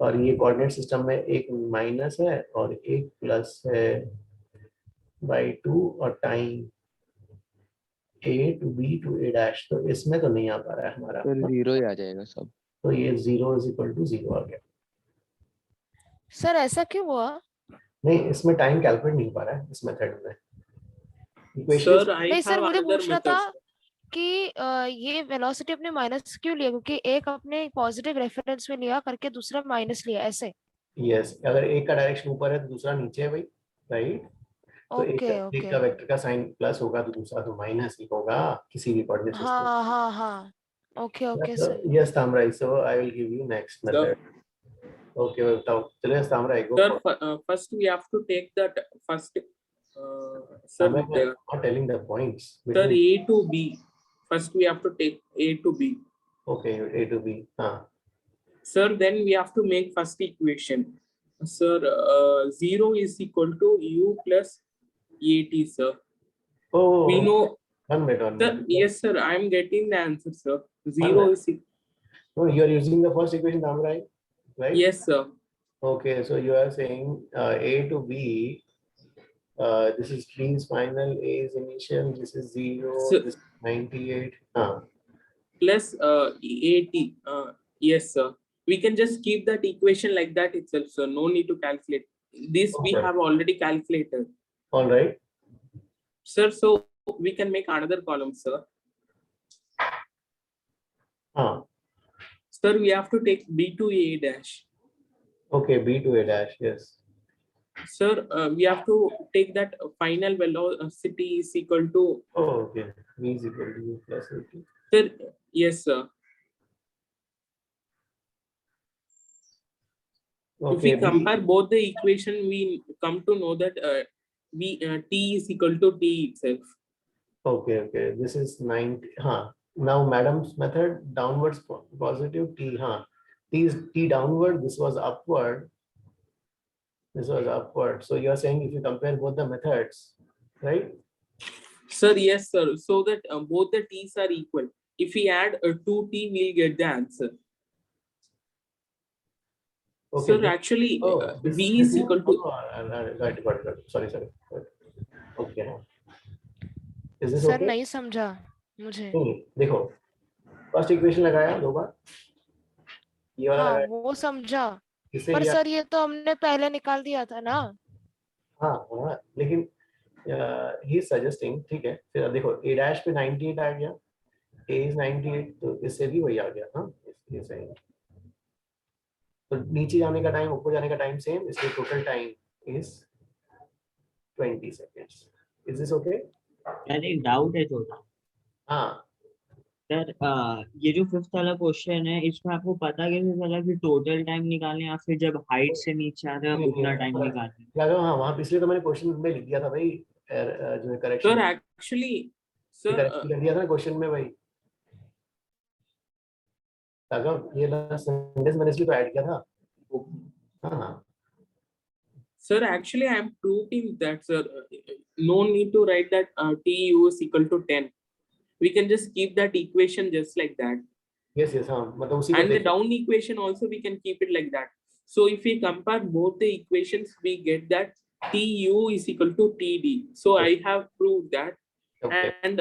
Speaker 1: और ये कोऑर्डिनेट सिस्टम में एक माइनस है और एक प्लस है बाई 2 और time A to B to A dash, तो इसमें तो नहीं आ पा रहा है हमारा,
Speaker 12: फिर 0 ही आ जाएगा सब,
Speaker 1: तो ये 0 is equal to 0 आ गया।
Speaker 17: सर ऐसा क्यों हुआ?
Speaker 1: नहीं, इसमें टाइम कैलकुलेट नहीं हो पा रहा है इस मेथड में।
Speaker 17: नहीं सर, मुझे पूछना था कि ये वेलोसिटी अपने माइनस क्यों लिया, क्योंकि एक अपने पॉजिटिव रेफरेंस में लिया करके दूसरा माइनस लिया ऐसे।
Speaker 1: यस, अगर एक का डायरेक्शन ऊपर है तो दूसरा नीचे है भाई, राइट। तो एक का वेक्टर का साइन प्लस होगा तो दूसरा तो माइनस ही होगा किसी भी कोऑर्डिनेट सिस्टम।
Speaker 17: हाँ okay sir.
Speaker 1: Yes Tamarai, so I will give you next method. Okay बताओ, चलो Tamarai go.
Speaker 4: Sir first we have to take that first sir,
Speaker 1: not telling the points.
Speaker 4: Sir, A to B. First we have to take A to B.
Speaker 1: Okay, A to B. Sir,
Speaker 4: then we have to make first equation. Sir, 0 is equal to u plus at, sir.
Speaker 1: Oh,
Speaker 4: We know.
Speaker 1: one minute.
Speaker 4: Sir, yes, sir. I am getting the answer, sir.
Speaker 1: One
Speaker 4: 0
Speaker 1: minute.
Speaker 4: is.
Speaker 1: No, you are using the first equation, Ramrai, right?
Speaker 4: Yes, sir.
Speaker 1: Okay, so you are saying A to B. This is B's final, A is initial. This is 0.
Speaker 4: So,
Speaker 1: this is 98.
Speaker 4: Plus 80. Yes, sir. We can just keep that equation like that itself, sir. No need to calculate. This we
Speaker 1: Okay.
Speaker 4: have already calculated.
Speaker 1: All right.
Speaker 4: Sir, so we can make another column, sir. Sir, we have to take B to A dash.
Speaker 1: Okay, B to A dash, yes.
Speaker 4: Sir, we have to take that final velocity is equal to.
Speaker 1: Oh, okay. V is equal to U plus 80.
Speaker 4: Sir, yes, sir.
Speaker 1: Okay,
Speaker 4: if we compare both the equation, we come to know that T is equal to T itself.
Speaker 1: Okay, okay. This is 90. Now, madam's method, downwards positive T. T is T downward. This was upward. This was upward. So you are saying if you compare both the methods, right?
Speaker 4: Sir, yes, sir. So that both the T's are equal. If we add 2T, we'll get the answer.
Speaker 1: Okay.
Speaker 4: Sir, actually, V is equal to.
Speaker 1: Got it. Sorry. Okay. Is this
Speaker 17: sir
Speaker 1: okay?
Speaker 17: नहीं समझा मुझे।
Speaker 1: नहीं, देखो first equation लगाया 2 बार, ये वाला
Speaker 17: हाँ
Speaker 1: लगाया,
Speaker 17: वो समझा,
Speaker 1: इससे
Speaker 17: पर
Speaker 1: ये
Speaker 17: सर ये तो हमने पहले निकाल दिया था ना।
Speaker 1: हाँ लेकिन ही सजेस्टिंग, ठीक है, फिर देखो ए डैश पे 98 आ गया, ए इज 98, तो इससे भी वही आ गया। ये सही है। तो नीचे जाने का टाइम, ऊपर जाने का टाइम सेम, इसलिए total time is 20 seconds. Is this okay?
Speaker 8: यार एक डाउट है छोटा।
Speaker 1: हाँ
Speaker 8: सर, ये जो 5th वाला क्वेश्चन है, इसमें आपको पता कैसे चला कि टोटल टाइम निकालने या फिर जब हाइट से नीचे आ रहा है उतना टाइम निकालने?
Speaker 1: हाँ, वहाँ पिछले तो मैंने क्वेश्चन में लिख दिया था भाई, जो है करेक्शन।
Speaker 4: सर एक्चुअली सर
Speaker 1: कर दिया था ना क्वेश्चन में भाई। ये संडेस मैंने इसलिए तो ऐड किया था। हाँ
Speaker 4: Sir, actually, I am proving that, sir. No need to write that TU is equal to 10. We can just keep that equation just like that.
Speaker 1: Yes, हाँ, मतलब उसी
Speaker 4: and the down equation also we can keep it like that. So if we compare both the equations, we get that TU is equal to TD. So I have proved that.
Speaker 1: Okay.
Speaker 4: And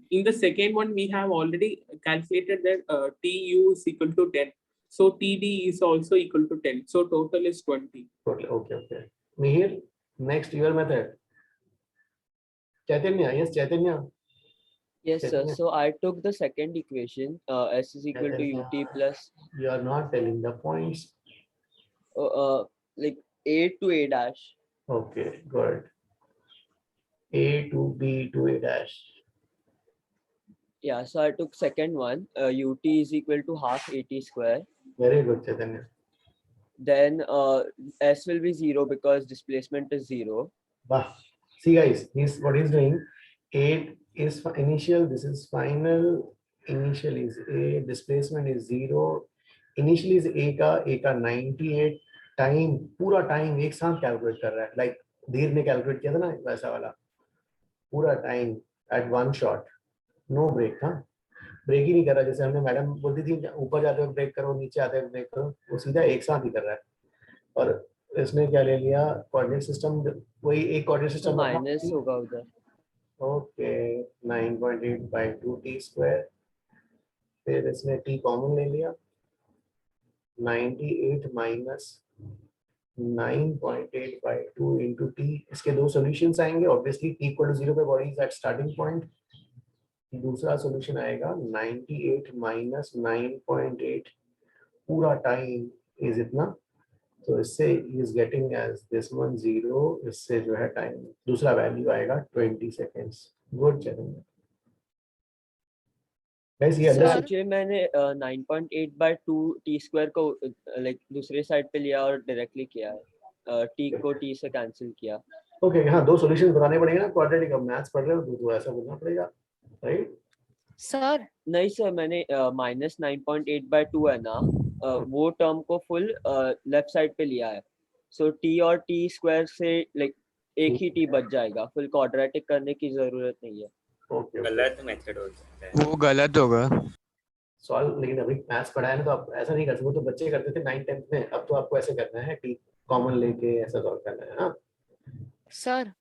Speaker 4: in the second one, we have already calculated that TU is equal to 10. So TD is also equal to 10. So total is 20.
Speaker 1: Okay. Mihir, next your method. Chaitanya, yes, Chaitanya.
Speaker 18: Yes, sir. So I took the second equation, S is equal to UT plus.
Speaker 1: You are not telling the points.
Speaker 18: Like A to A dash.
Speaker 1: Okay, good. A to B to A dash.
Speaker 18: Yeah, so I took second one. UT is equal to half AT square.
Speaker 1: Very good, Chaitanya.
Speaker 18: Then S will be 0 because displacement is 0.
Speaker 1: Wow. See guys, what he's doing. 8 is initial, this is final. Initial is A, displacement is 0. Initial is A का 98, time पूरा time एक साथ calculate कर रहा है, like धीर ने calculate किया था ना वैसा वाला, पूरा time at one shot, no break. Break ही नहीं कर रहा, जैसे हमने मैडम बोलती थी ऊपर जाते हुए ब्रेक करो, नीचे आते हुए ब्रेक करो, वो सीधा एक साथ ही कर रहा है। और इसने क्या ले लिया, कोऑर्डिनेट सिस्टम, वही एक कोऑर्डिनेट सिस्टम
Speaker 18: माइनस होगा उधर।
Speaker 1: ओके, 9.8 by 2t स्क्वायर, फिर इसने t कॉमन ले लिया, 98 minus 9.8 by 2 into t। इसके दो सॉल्यूशंस आएंगे, ऑब्वियसली t इक्वल टू 0 पे body is at starting point. दूसरा सॉल्यूशन आएगा 98 minus 9.8, पूरा टाइम इज इतना, तो इससे is getting as this one 0, इससे जो है टाइम दूसरा वैल्यू आएगा 20 सेकेंड्स। गुड चलेंगे गाइस, ये अंडरस्टैंड।
Speaker 18: एक्चुअली मैंने 9.8 by 2 t स्क्वायर को लाइक दूसरे साइड पे लिया और डायरेक्टली किया है, t को t से कैंसिल किया।
Speaker 1: ओके, हाँ, दो सॉल्यूशंस बनाने पड़ेंगे ना, क्वाड्रेटिक का मैथ्स पढ़ रहे हो तो ऐसा बोलना पड़ेगा, राइट?
Speaker 18: सर नहीं सर, मैंने -9.8 by 2 है ना, वो टर्म को फुल लेफ्ट साइड पे लिया है, सो टी और टी स्क्वायर से लाइक एक ही टी बच जाएगा, फुल क्वाड्रेटिक करने की जरूरत नहीं है।
Speaker 1: ओके
Speaker 15: गलत मेथड हो सकता है।
Speaker 12: वो गलत होगा
Speaker 1: सॉल्व, लेकिन अभी मैथ्स पढ़ा है ना, तो आप ऐसा नहीं कर सकते। वो तो बच्चे करते थे 9th 10th में, अब तो आपको ऐसे करना है कि कॉमन लेके ऐसा सॉल्व करना है। हाँ
Speaker 17: सर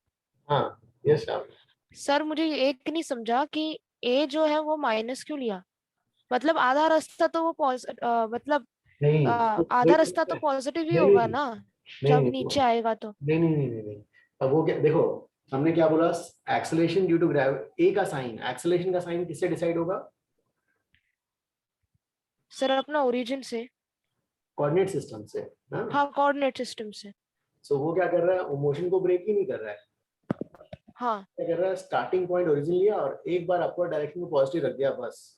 Speaker 1: हाँ यस आप
Speaker 17: सर मुझे एक नहीं समझा कि ए जो है वो माइनस क्यों लिया? मतलब आधा रास्ता तो वो मतलब
Speaker 1: नहीं
Speaker 17: आधा रास्ता तो पॉजिटिव ही
Speaker 1: नहीं
Speaker 17: होगा ना जब
Speaker 1: नहीं
Speaker 17: नीचे आएगा तो।
Speaker 1: नहीं नहीं नहीं नहीं। अब वो क्या, देखो हमने क्या बोला, एक्सेलरेशन ड्यू टू ग्रेविटी, ए का साइन, एक्सेलरेशन का साइन किससे डिसाइड होगा?
Speaker 17: सर अपना ओरिजिन से।
Speaker 1: कोऑर्डिनेट सिस्टम से।
Speaker 17: हाँ कोऑर्डिनेट सिस्टम से।
Speaker 1: सो वो क्या कर रहा है, मोशन को ब्रेक ही नहीं कर रहा है।
Speaker 17: हाँ
Speaker 1: क्या कर रहा है, स्टार्टिंग पॉइंट ओरिजिन लिया और एक बार अपवर्ड डायरेक्शन में पॉजिटिव रख दिया बस।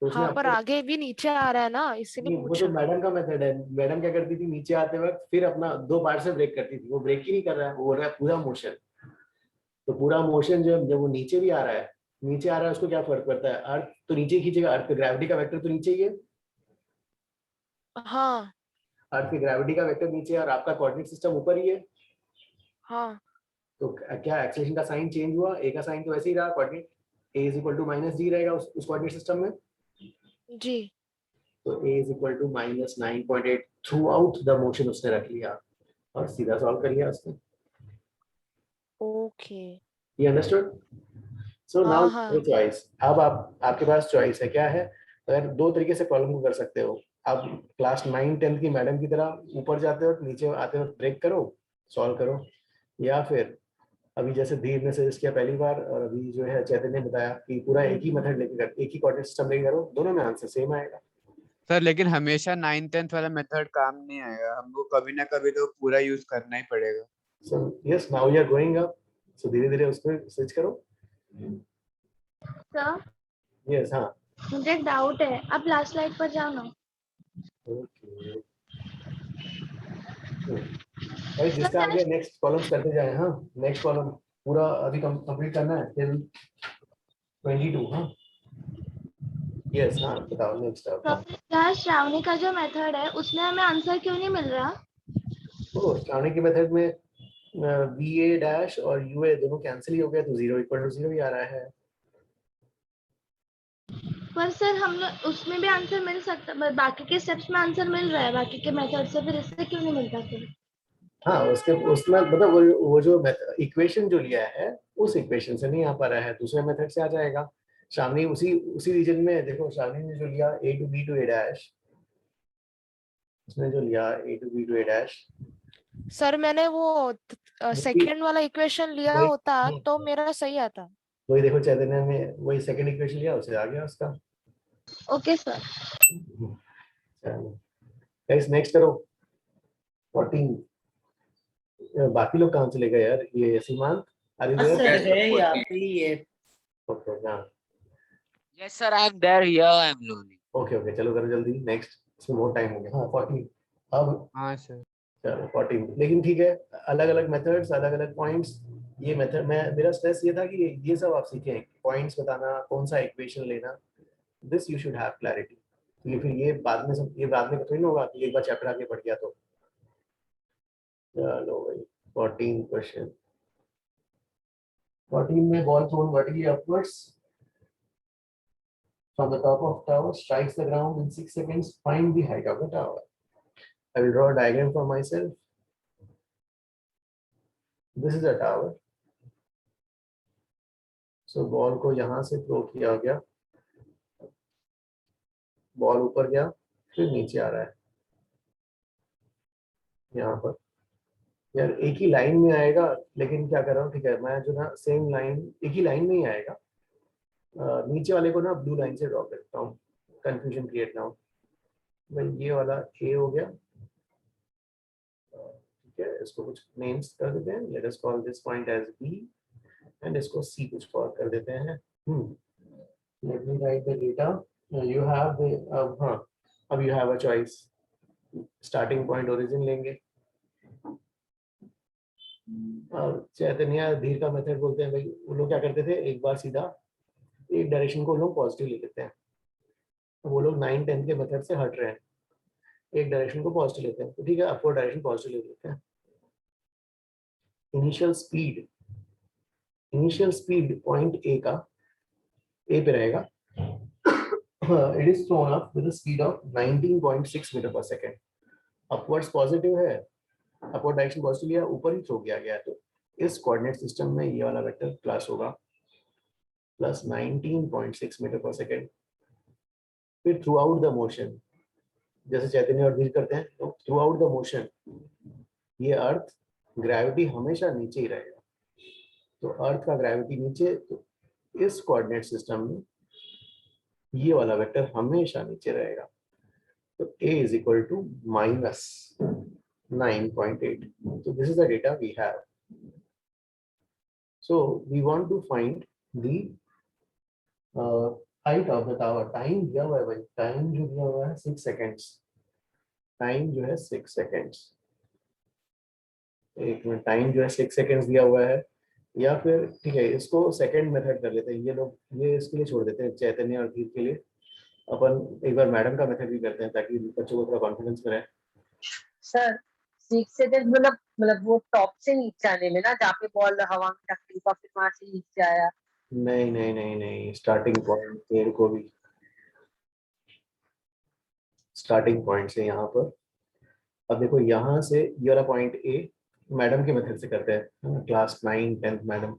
Speaker 1: तो उसने
Speaker 17: हाँ पर आगे भी नीचे आ रहा है ना, इसीलिए
Speaker 1: वो तो
Speaker 17: पूछा।
Speaker 1: मैडम का मेथड है। मैडम क्या करती थी, नीचे आते वक्त फिर अपना 2 पार्ट से ब्रेक करती थी। वो ब्रेक ही नहीं कर रहा है, वो हो रहा है पूरा मोशन। तो पूरा मोशन जब वो नीचे भी आ रहा है, नीचे आ रहा है, उसको क्या फर्क पड़ता है, अर्थ तो नीचे खींचेगा, अर्थ का ग्रेविटी का वेक्टर तो नीचे ही है।
Speaker 17: हाँ
Speaker 1: अर्थ की ग्रेविटी का वेक्टर नीचे है और आपका कोऑर्डिनेट सिस्टम ऊपर ही है।
Speaker 17: हाँ
Speaker 1: तो क्या एक्सेलरेशन का साइन चेंज हुआ? ए का साइन तो वैसे ही रहा, coordinate a is equal to minus g रहेगा उस कोऑर्डिनेट सिस्टम में।
Speaker 17: जी।
Speaker 1: तो a is equal to minus 9.8 throughout the motion उसने रख लिया और सीधा सॉल्व कर लिया उसने।
Speaker 17: Okay
Speaker 1: You understood? So now
Speaker 17: हाँ
Speaker 1: your choice. अब आपके पास चॉइस है, क्या है? अगर 2 तरीके से प्रॉब्लम को कर सकते हो। आप क्लास 9 10th की मैडम की तरह ऊपर जाते हो, नीचे आते हो, ब्रेक करो, सॉल्व करो, या फिर अभी जैसे धीर ने सजेस्ट किया पहली बार और अभी जो है चैतन्य ने बताया कि पूरा एक ही मेथड लेके कर, एक ही कोऑर्डिनेट सिस्टम लेके करो, दोनों में आंसर सेम आएगा।
Speaker 12: सर लेकिन हमेशा 9th 10th वाला मेथड काम नहीं आएगा, हमको कभी ना कभी तो पूरा यूज करना ही पड़ेगा।
Speaker 1: So yes, now you are going up. So धीरे धीरे उसको स्विच करो।
Speaker 19: सर
Speaker 1: Yes हाँ।
Speaker 19: मुझे एक डाउट है, आप लास्ट स्लाइड पर जाओ ना।
Speaker 1: ओके भाई, जिसका आगे नेक्स्ट कॉलम्स करते जाए। हाँ नेक्स्ट कॉलम पूरा अभी कंप्लीट करना है टिल 22। हाँ यस हाँ बताओ नेक्स्ट।
Speaker 19: यहाँ श्रावणी का जो मेथड है उसमें हमें आंसर क्यों नहीं मिल रहा?
Speaker 1: तो श्रावणी के मेथड में VA डैश और UA दोनों कैंसिल ही हो गए, तो 0 इक्वल टू 0 ही आ रहा है।
Speaker 19: पर सर हम लोग उसमें भी आंसर मिल सकता, बाकी के स्टेप्स में आंसर मिल रहा है बाकी के मेथड से, फिर इससे क्यों नहीं मिलता फिर?
Speaker 1: हाँ उसमें मतलब वो जो इक्वेशन जो लिया है उस इक्वेशन से नहीं आ पा रहा है, दूसरे मेथड से आ जाएगा। श्रावणी उसी रीजन में देखो, श्रावणी ने जो लिया A to B to A dash, उसने जो लिया A to B to A dash.
Speaker 17: Sir मैंने वो सेकंड वाला इक्वेशन लिया होता तो मेरा सही आता।
Speaker 1: वही देखो चैतन्य में वही सेकंड इक्वेशन लिया, उसे आ गया उसका।
Speaker 19: Okay sir.
Speaker 1: गाइस नेक्स्ट करो 14। बाकी लोग कहाँ चले गए यार? ये सीमांत अरे ओके हाँ
Speaker 5: Yes sir, I am there. Here I am learning.
Speaker 1: Okay चलो करो जल्दी नेक्स्ट, इसमें बहुत टाइम हो गया। हाँ 14 अब।
Speaker 12: हाँ सर
Speaker 1: चलो 14, लेकिन ठीक है, अलग अलग मेथड्स, अलग अलग पॉइंट्स। ये मेथड मेरा स्ट्रेस ये था कि ये सब आप सीखें, पॉइंट्स बताना, कौन सा इक्वेशन लेना, this you should have clarity. क्योंकि फिर ये बाद में थोड़ी ना होगा कि एक बार चैप्टर आगे बढ़ गया तो। चलो भाई 14 क्वेश्चन। 14 में ball thrown vertically upwards from the top of tower, strikes the ground in 6 seconds, find the height of the tower. I will draw a diagram for myself. This is a tower. So ball को यहाँ से throw किया गया, ball ऊपर गया, फिर नीचे आ रहा है यहाँ पर। यार एक ही लाइन में आएगा, लेकिन क्या कर रहा हूँ, ठीक है मैं जो ना सेम लाइन, एक ही लाइन में ही आएगा। नीचे वाले को ना ब्लू लाइन से ड्रॉ करता हूँ, कंफ्यूजन क्रिएट ना हो। भाई ये वाला A हो गया, ठीक है, इसको कुछ नेम्स कर देते हैं। Let us call this point as B and इसको C कुछ कॉल कर देते हैं। Let me write the data. You have the हाँ अब you have a choice. Starting point origin लेंगे, और चैतन्य धीर का मेथड बोलते हैं। भाई वो लोग क्या करते थे, एक बार सीधा एक डायरेक्शन को लोग पॉजिटिव ले लेते हैं, तो वो लोग 9 10 के मेथड से हट रहे हैं। एक डायरेक्शन को पॉजिटिव लेते हैं, तो ठीक है अपवर्ड डायरेक्शन पॉजिटिव ले लेते हैं। इनिशियल स्पीड पॉइंट ए का ए पे रहेगा, it is thrown up with a speed of 19.6 meter पर सेकेंड। अपवर्ड्स पॉजिटिव है, अपवर्ड डायरेक्शन पॉजिटिव लिया, ऊपर ही थ्रो किया गया है, तो इस कोऑर्डिनेट सिस्टम में ये वाला वेक्टर प्लस होगा, प्लस 19.6 मीटर पर सेकेंड। फिर थ्रू आउट द मोशन, जैसे चैतन्य और धीर करते हैं, तो थ्रू आउट द मोशन ये अर्थ ग्रेविटी हमेशा नीचे ही रहेगा, तो अर्थ का ग्रेविटी नीचे, तो इस कोऑर्डिनेट सिस्टम में ये वाला वेक्टर हमेशा नीचे रहेगा। तो a is equal to minus 9.8. So this is the data we have. So we want to find the height of the tower. Time दिया हुआ है भाई, टाइम जो दिया हुआ है 6 seconds, टाइम जो है 6 seconds, एक मिनट, टाइम जो है 6 seconds दिया हुआ है, या फिर ठीक है इसको सेकंड मेथड कर लेते हैं, ये लोग ये इसके लिए छोड़ देते हैं चैतन्य और धीर के लिए, अपन एक बार मैडम का मेथड भी करते हैं ताकि बच्चों को थोड़ा कॉन्फिडेंस में रहे।
Speaker 9: सर 6 सेकंड मतलब वो टॉप से नीचे आने में ना, जहाँ पे बॉल हवा में टकरी का फिर वहां से नीचे आया।
Speaker 1: नहीं नहीं नहीं नहीं, स्टार्टिंग पॉइंट तेरे को भी स्टार्टिंग पॉइंट से यहाँ पर, अब देखो यहाँ से ये वाला पॉइंट ए मैडम के मेथड से करते हैं, क्लास 9 10th मैडम।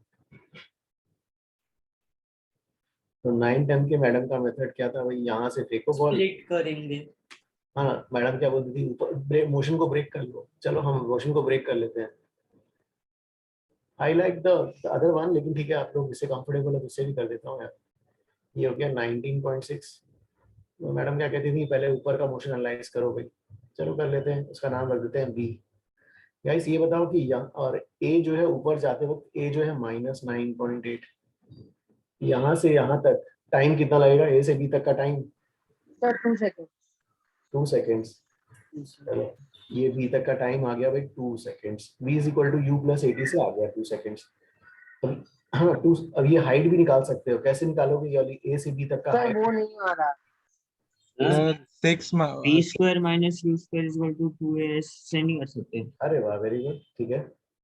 Speaker 1: तो 9 10 के मैडम का मेथड क्या था भाई, यहाँ से फेंको बॉल,
Speaker 3: स्प्लिट करेंगे।
Speaker 1: हाँ मैडम क्या बोलती थी, ऊपर मोशन को ब्रेक कर लो, चलो हम मोशन को ब्रेक कर लेते हैं। I like the other one, लेकिन ठीक है आप लोग जिससे कंफर्टेबल है उससे भी कर देता हूँ यार। ये हो गया 19.6। तो मैडम क्या कहती थी, पहले ऊपर का मोशन एनालाइज करो भाई, चलो कर लेते हैं, उसका नाम रख देते हैं बी। गाइस ये बताओ कि यहाँ और ए जो है ऊपर जाते वक्त ए जो है -9.8, यहाँ से यहाँ तक टाइम कितना लगेगा, ए से बी तक का टाइम?
Speaker 9: Sir 2 second.
Speaker 1: 2 सेकेंड्स। चलो ये बी तक का टाइम आ गया भाई 2 seconds, v is equal to u plus 80 से आ गया 2 सेकेंड्स। हाँ 2, अब ये हाइट भी निकाल सकते हो, कैसे निकालोगे ये वाली ए से बी तक का
Speaker 9: सर
Speaker 1: हाइट?
Speaker 9: वो नहीं आ रहा।
Speaker 14: 6
Speaker 8: b square minus u square is equal to 2as से नहीं कर सकते।
Speaker 1: अरे वाह वेरी गुड, ठीक है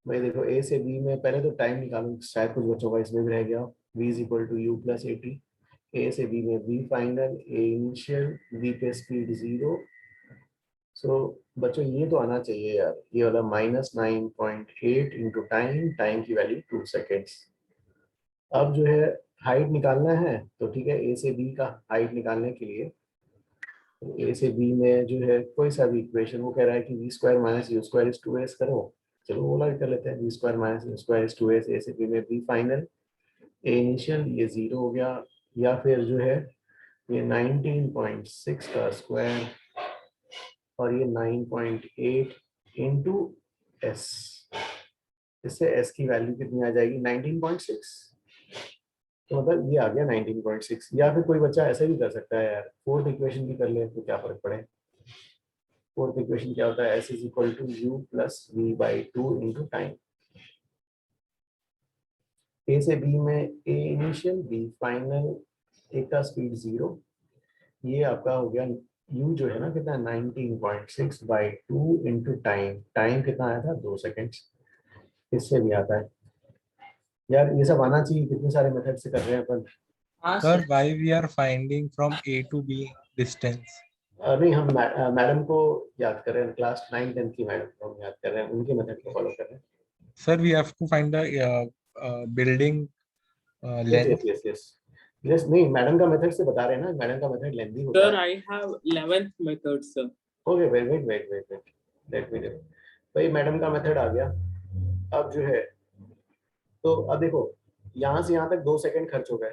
Speaker 1: भाई। देखो ए से बी में पहले तो टाइम निकालो, शायद कुछ बच्चों का इसमें भी रह गया। v is equal to u plus 80, A से बी में v final, A initial, v पे स्पीड 0। सो बच्चों ये तो आना चाहिए यार, ये वाला -9.8 इंटू टाइम, टाइम की वैल्यू 2 सेकेंड्स। अब जो है हाइट निकालना है, तो ठीक है ए से बी का हाइट निकालने के लिए ए से बी में जो है कोई सा भी इक्वेशन, वो कह रहा है कि v square minus you square is 2s करो, चलो वो वाला कर लेते हैं, v square minus you square is 2s। ए से बी में v फाइनल, ए इनिशियल, ये 0 हो गया, या फिर जो है ये 19.6 का स्क्वायर और ये 9.8 इंटू एस, इससे एस की वैल्यू कितनी आ जाएगी 19.6, तो मतलब ये आ गया 19.6। या फिर कोई बच्चा ऐसे भी कर सकता है यार, फोर्थ इक्वेशन भी कर ले तो क्या फर्क पड़े। फोर्थ इक्वेशन क्या होता है, s is equal to u plus v by 2 into time. A से बी में A initial, B final, A का स्पीड 0, ये आपका हो गया u जो है ना कितना 19.6 बाई 2 इंटू टाइम, टाइम कितना आया था 2 सेकेंड्स, इससे भी आता है यार, ये सब आना चाहिए। कितने सारे मेथड से कर रहे हैं अपन।
Speaker 14: Sir, why we are finding from A to B distance?
Speaker 1: नहीं हम मैडम को याद कर रहे हैं, क्लास 9 10 की मैडम को हम याद कर रहे हैं, उनके मेथड को फॉलो कर रहे हैं।
Speaker 14: Sir, we have to find the building length.
Speaker 1: Yes नहीं मैडम का मेथड से बता रहे हैं ना, मैडम का मेथड लेंथी होता
Speaker 4: Sir,
Speaker 1: है।
Speaker 4: I have 11th method, sir.
Speaker 1: Okay wait let me भाई, मैडम का मेथड आ गया। अब जो है तो अब देखो यहाँ से यहाँ तक 2 सेकंड खर्च हो गए,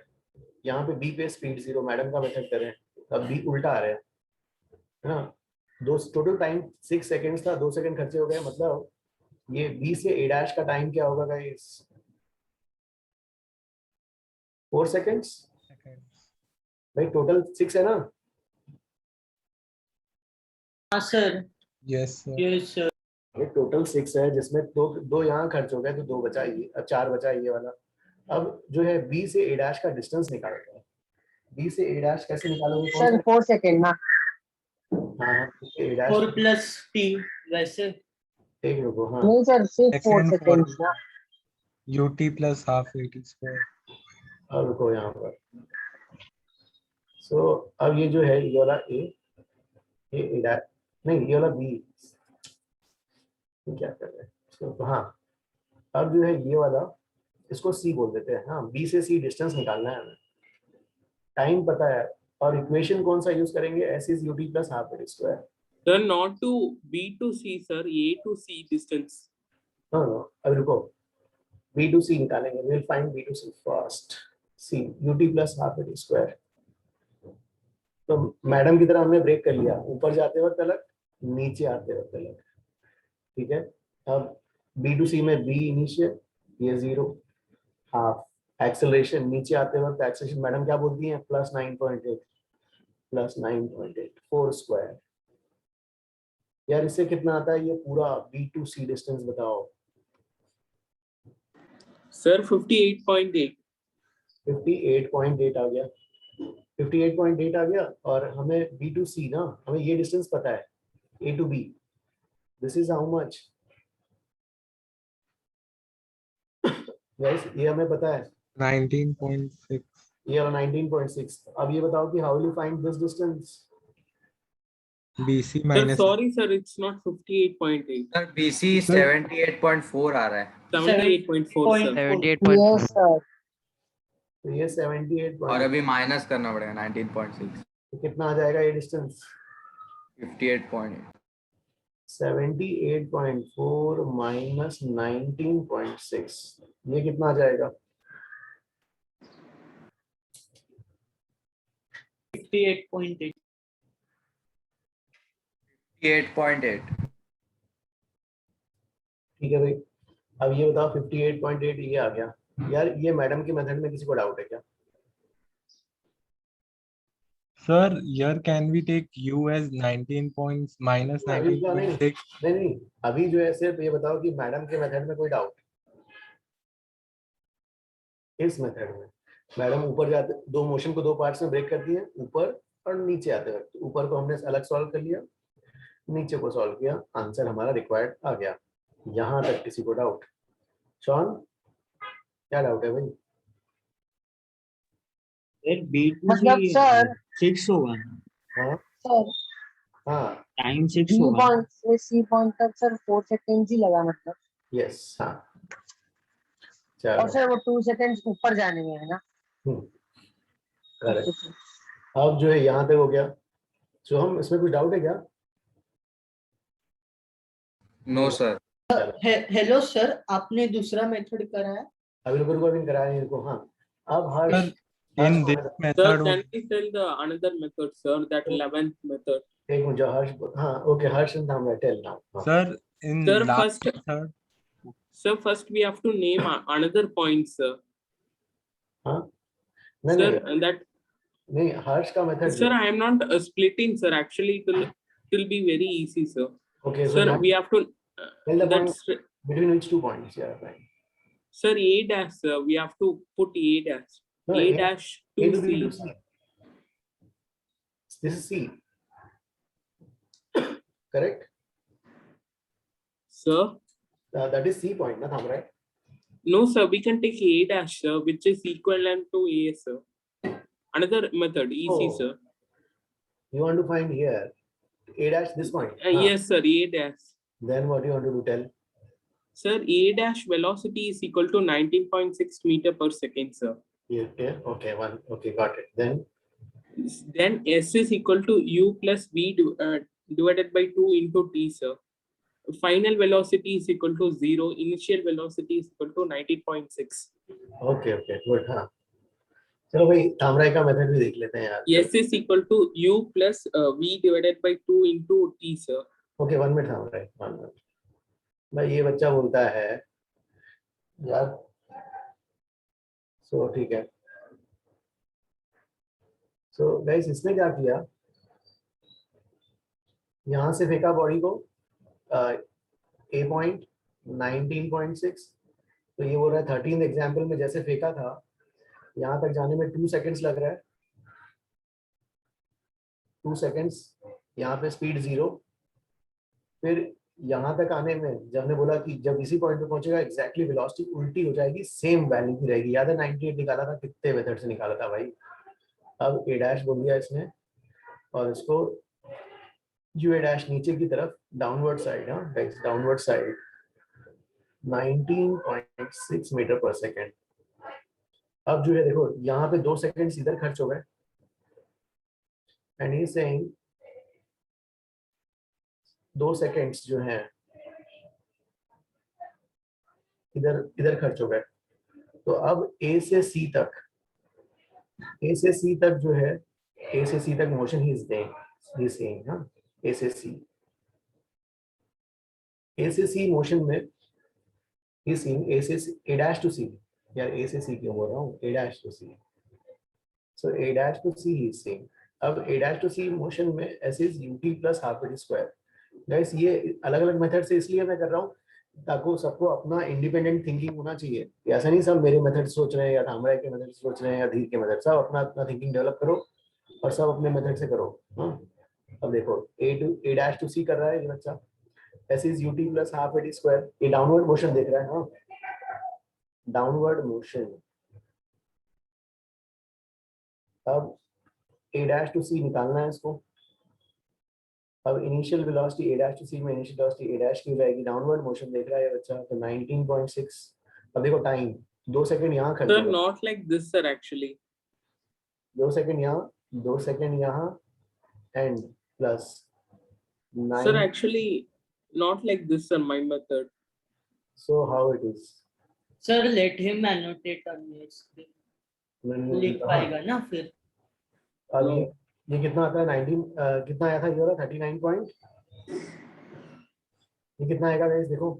Speaker 1: यहाँ पे बी पे स्पीड 0, मैडम का मेथड करें अब बी उल्टा आ रहा है ना, दो टोटल टाइम 6 सेकंड्स था, 2 सेकंड खर्चे हो गए, मतलब ये बी से ए डैश का टाइम क्या होगा गाइस 4 सेकंड्स भाई, टोटल 6 है ना।
Speaker 3: हाँ सर।
Speaker 14: Yes
Speaker 3: sir.
Speaker 1: ये टोटल 6 है, जिसमें दो यहाँ खर्च हो गए, तो 2 बचा, ये 4 बचा ये वाला। अब जो है बी से ए डैश का डिस्टेंस निकालना है। बी से ए डैश कैसे निकालोगे?
Speaker 9: सर 4 सेकंड ना।
Speaker 1: हाँ a dash
Speaker 3: 4 plus t वैसे
Speaker 1: एक रुको हाँ
Speaker 9: नहीं सर सिर्फ 4
Speaker 14: Second
Speaker 9: सेकेंड्स ना
Speaker 14: ut plus half at square.
Speaker 1: अब रुको यहाँ पर सो अब ये जो है ये वाला a dash नहीं ये वाला b क्या कर रहे हैं तो हाँ अब जो है ये वाला इसको c बोल देते हैं हाँ b से c डिस्टेंस निकालना है हमें टाइम पता है और इक्वेशन कौन सा यूज करेंगे s is ut plus half at square
Speaker 4: Sir, not to B to C, sir. A to C distance.
Speaker 1: हाँ अब रुको b to c निकालेंगे we'll find b to c first c ut plus half at square तो madam की तरह हमने break कर लिया ऊपर जाते वक्त अलग नीचे आते वक्त अलग ठीक है अब b to c में b इनिशियल ये 0 हाफ एक्सेलरेशन नीचे आते वक्त एक्सेलरेशन मैडम क्या बोलती हैं प्लस 9.8 4 स्क्वायर यार इससे कितना आता है ये पूरा b to c डिस्टेंस बताओ
Speaker 4: Sir, 58.8.
Speaker 1: 58.8 आ गया 58.8 आ गया और हमें b to c ना हमें ये डिस्टेंस पता है a to b this is how much guys ये हमें पता है
Speaker 14: 19.6.
Speaker 1: ये वाला 19.6 अब ये बताओ कि how will you find this distance
Speaker 14: BC
Speaker 4: Sir,
Speaker 14: minus.
Speaker 4: sorry, sir. It's not 58.8.
Speaker 16: Sir BC 78.4 आ रहा है
Speaker 4: 78.4, sir.
Speaker 13: 78.4.
Speaker 9: यस सर
Speaker 1: तो ये 78
Speaker 16: और अभी माइनस करना पड़ेगा 19.6
Speaker 1: तो कितना आ जाएगा ये डिस्टेंस
Speaker 16: 58.8
Speaker 1: 78.4 माइनस 19.6 ये कितना आ जाएगा
Speaker 3: 58.8
Speaker 16: 58.8
Speaker 1: ठीक है भाई अब ये बताओ 58.8 ये आ गया यार ये मैडम के मेथड में किसी को डाउट है क्या
Speaker 14: Sir, here can we take u as 19 points minus
Speaker 1: अभी क्या नहीं
Speaker 14: 19.6?
Speaker 1: नहीं अभी जो है सिर्फ ये बताओ कि मैडम के मेथड में कोई डाउट इस मेथड में मैडम ऊपर जाते दो मोशन को दो पार्ट्स में ब्रेक करती है ऊपर और नीचे आते वक्त ऊपर को हमने अलग सॉल्व कर लिया नीचे को सॉल्व किया आंसर हमारा रिक्वायर्ड आ गया यहाँ तक किसी को डाउट शॉन क्या डाउट है भाई
Speaker 9: मतलब सर
Speaker 8: 6 होगा
Speaker 1: हाँ
Speaker 9: सर
Speaker 1: हाँ
Speaker 8: टाइम 6
Speaker 9: सी
Speaker 8: होगा
Speaker 9: पॉइंट से सी पॉइंट तक सर 4 सेकेंड्स ही लगा मतलब
Speaker 1: यस हाँ
Speaker 9: और
Speaker 1: चलो
Speaker 9: सर वो 2 सेकेंड्स ऊपर जाने में है ना
Speaker 1: करेक्ट अब जो है यहाँ तक हो गया तो हम इसमें कुछ डाउट है क्या
Speaker 16: नो सर
Speaker 3: हेलो सर आपने दूसरा मेथड करा है
Speaker 1: अभी लोगों को अभी कराया इनको हाँ अब हर
Speaker 14: In this
Speaker 4: Sir,
Speaker 14: method,
Speaker 4: can we tell the another method, sir? That 11th method.
Speaker 1: एक मिनट हर्ष हाँ ओके हर्ष एंड हम tell now
Speaker 14: sir, in
Speaker 4: Sir,
Speaker 14: last
Speaker 4: first,
Speaker 14: method,
Speaker 4: sir, first we have to name another point, sir.
Speaker 1: हाँ नहीं
Speaker 4: Sir,
Speaker 1: नहीं
Speaker 4: that
Speaker 1: नहीं हर्ष का method
Speaker 4: sir, I am not splitting, sir. Actually, it will be very easy, sir.
Speaker 1: okay
Speaker 4: Sir,
Speaker 1: now
Speaker 4: we have to.
Speaker 1: tell the point
Speaker 4: That's
Speaker 1: between which 2 points yeah right
Speaker 4: sir. A dash, sir. We have to put A dash.
Speaker 1: No,
Speaker 4: A dash
Speaker 1: A
Speaker 4: to
Speaker 1: to B
Speaker 4: C.
Speaker 1: to C this is C correct
Speaker 4: Sir,
Speaker 1: that is C point na tham right
Speaker 4: no, sir. We can take A dash, sir, which is equivalent to A, sir. Another method, easy,
Speaker 1: Oh.
Speaker 4: sir.
Speaker 1: you want to find here A dash this point
Speaker 4: Yes, sir. A dash.
Speaker 1: then what do you want to do tell
Speaker 4: Sir, A dash velocity is equal to 19.6 meter per second, sir.
Speaker 1: yeah okay one okay got it then
Speaker 4: S is equal to U plus V divided by 2 into T, sir. Final velocity is equal to 0. Initial velocity is equal to 19.6.
Speaker 1: okay good हाँ चलो भाई तामराय का method भी देख लेते हैं यार
Speaker 4: S is equal to U plus V divided by 2 into T, sir.
Speaker 1: Okay 1 minute Tamarai 1 minute भाई ये बच्चा बोलता है यार सो ठीक है सो गाइस इसने क्या किया यहाँ से फेंका बॉडी को A पॉइंट 19.6 तो ये बोल रहा है 13th एग्जाम्पल में जैसे फेंका था यहाँ तक जाने में 2 सेकेंड्स लग रहा है 2 सेकेंड्स यहाँ पे स्पीड 0, फिर यहाँ तक आने में जब हमने बोला कि जब इसी पॉइंट पे पहुंचेगा एग्जैक्टली वेलोसिटी उल्टी हो जाएगी, सेम वैल्यू की रहेगी। याद है 98 निकाला था, कितने मेथड से निकाला था भाई। अब ए डैश बोल दिया इसने और इसको यू ए डैश नीचे की तरफ डाउनवर्ड साइड, हाँ गाइस डाउनवर्ड साइड 19.6 मीटर पर सेकेंड। अब जो है देखो यहाँ पे 2 सेकेंड इधर खर्च हो गए एंड ही सेइंग 2 सेकेंड्स जो हैं इधर इधर खर्च हो गए। तो अब ए से सी तक, ए से सी तक जो है, ए से सी तक मोशन ही इज सेइंग, हाँ ए से सी, ए से सी मोशन में ही सीइंग ए से ए डैश टू सी, यार ए से सी क्यों बोल रहा हूँ, A dash to C, so A dash to C he is seeing. अब A dash to C motion में s is u t plus half a t square. Guys ये अलग अलग मेथड से इसलिए मैं कर रहा हूँ ताकि सबको अपना इंडिपेंडेंट थिंकिंग होना चाहिए। ऐसा नहीं सब मेरे मेथड सोच रहे हैं या धामराय के मेथड सोच रहे हैं या धीर के मेथड, सब अपना अपना थिंकिंग डेवलप करो और सब अपने मेथड से करो। हाँ अब देखो ए डैश टू सी कर रहा है ये बच्चा, S is u t plus half a t square, ये डाउनवर्ड मोशन देख रहा है। हाँ डाउनवर्ड मोशन। अब ए डैश टू सी निकालना है इसको। अब initial velocity A dash to C में इनिशियल वेलोसिटी ए डैश की हो जाएगी, डाउनवर्ड मोशन देख रहा है बच्चा, तो 19.6। अब देखो टाइम 2 सेकंड यहाँ खर्च
Speaker 4: Sir,
Speaker 1: होगा,
Speaker 4: not like this, sir. Actually,
Speaker 1: 2 second यहाँ, 2 सेकंड यहाँ and plus
Speaker 4: sir,
Speaker 1: 9।
Speaker 4: actually, not like this, sir. My method.
Speaker 1: So how it is?
Speaker 3: Sir, let him annotate on your screen. लिख पाएगा ना फिर।
Speaker 1: अब ये कितना आता है 19 कितना आया था ये वाला 39 पॉइंट, ये कितना आएगा गाइस देखो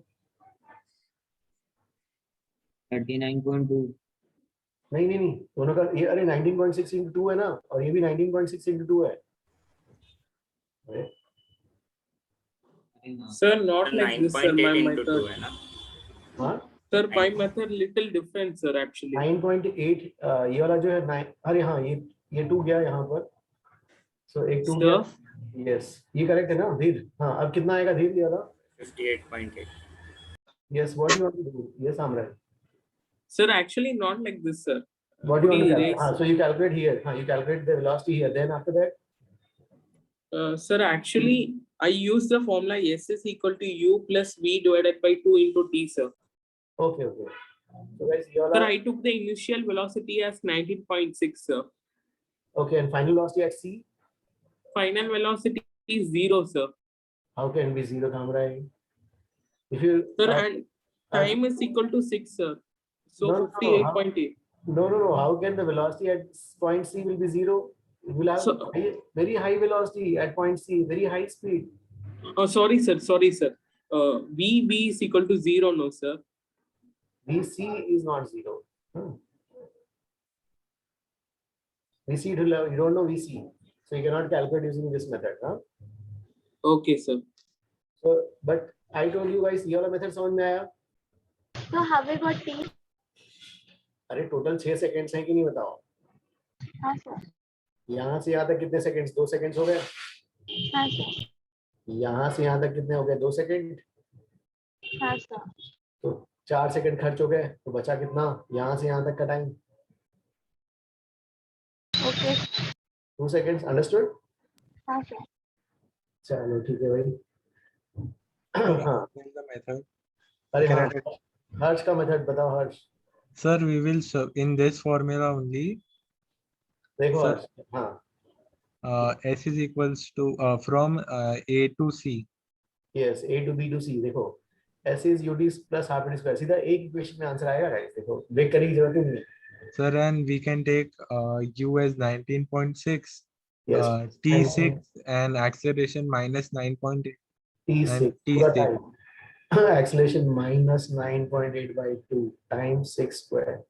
Speaker 8: 39.2।
Speaker 1: नहीं नहीं नहीं दोनों का ये, अरे 19.6 into 2 है ना, और ये भी 19.6 into 2 है।
Speaker 4: Sir, not like this, sir. My
Speaker 15: 9.8 into 2
Speaker 4: method.
Speaker 15: है ना?
Speaker 1: हाँ
Speaker 4: Sir, my method little different, sir. Actually.
Speaker 1: 9.8 ये वाला जो है 9, अरे हाँ ये 2 गया यहाँ पर, सो एक 2 गया, यस ये करेक्ट है ना धीर। हाँ अब कितना आएगा धीर ये वाला
Speaker 15: 58.8.
Speaker 1: Yes what you want to do, yes सामराय
Speaker 4: Sir, actually not like this, sir.
Speaker 1: What you want to
Speaker 4: Please
Speaker 1: calculate.
Speaker 4: erase.
Speaker 1: हाँ सो यू कैलकुलेट हियर, हाँ you calculate the velocity here, then after that
Speaker 4: Sir, actually, I use the formula S is equal to U plus V divided by 2 into T, sir.
Speaker 1: okay okay, so guys ये
Speaker 4: Sir,
Speaker 1: वाला
Speaker 4: I took the initial velocity as 19.6, sir.
Speaker 1: okay, and final velocity at C,
Speaker 4: Final velocity is 0, sir.
Speaker 1: how can it be 0 Samurai? If you
Speaker 4: Sir, and time is equal to 6, sir. So
Speaker 1: No, no, no,
Speaker 4: 58.8.
Speaker 1: no, how can the velocity at point C will be 0? It will have
Speaker 4: So-
Speaker 1: very high velocity at point C, very high speed.
Speaker 4: Oh, sorry, sir. Sorry, sir. VB is equal to 0, no, sir.
Speaker 1: VC is not 0. VC you don't know VC, so you cannot calculate using this method, huh?
Speaker 4: Okay, sir.
Speaker 1: So but I told you guys ये वाला method समझ में आया?
Speaker 19: So have we got T?
Speaker 1: अरे total 6 seconds हैं कि नहीं बताओ।
Speaker 19: हाँ सर।
Speaker 1: यहाँ से यहाँ तक कितने सेकंड्स, 2 सेकंड्स हो गए।
Speaker 19: हाँ सर।
Speaker 1: यहाँ से यहाँ तक कितने हो गए, 2 सेकंड,
Speaker 19: हाँ सर।
Speaker 1: तो 4 सेकंड खर्च हो गए, तो बचा कितना यहाँ से यहाँ तक का टाइम,
Speaker 19: ओके।
Speaker 1: 2 seconds, understood.
Speaker 19: हाँ सर।
Speaker 1: चलो ठीक है भाई। हाँ
Speaker 14: The method.
Speaker 1: अरे
Speaker 14: Can
Speaker 1: हाँ
Speaker 14: I-
Speaker 1: हर्ष का मेथड बताओ हर्ष।
Speaker 14: Sir, we will in this formula only.
Speaker 1: देखो
Speaker 14: Sir,
Speaker 1: हर्ष, हाँ
Speaker 14: S is equals to from A to C.
Speaker 1: Yes A to B to C, देखो S is UD plus half UD square, सीधा एक equation में answer आएगा guys, देखो break करने की जरूरत ही नहीं है।
Speaker 14: Sir, and we can take U as 19.6,
Speaker 1: Yes.
Speaker 14: T6 and acceleration minus 9.8
Speaker 1: T6
Speaker 14: and
Speaker 1: पूरा
Speaker 14: T6.
Speaker 1: Time acceleration minus 9.8 by 2 times 6 square.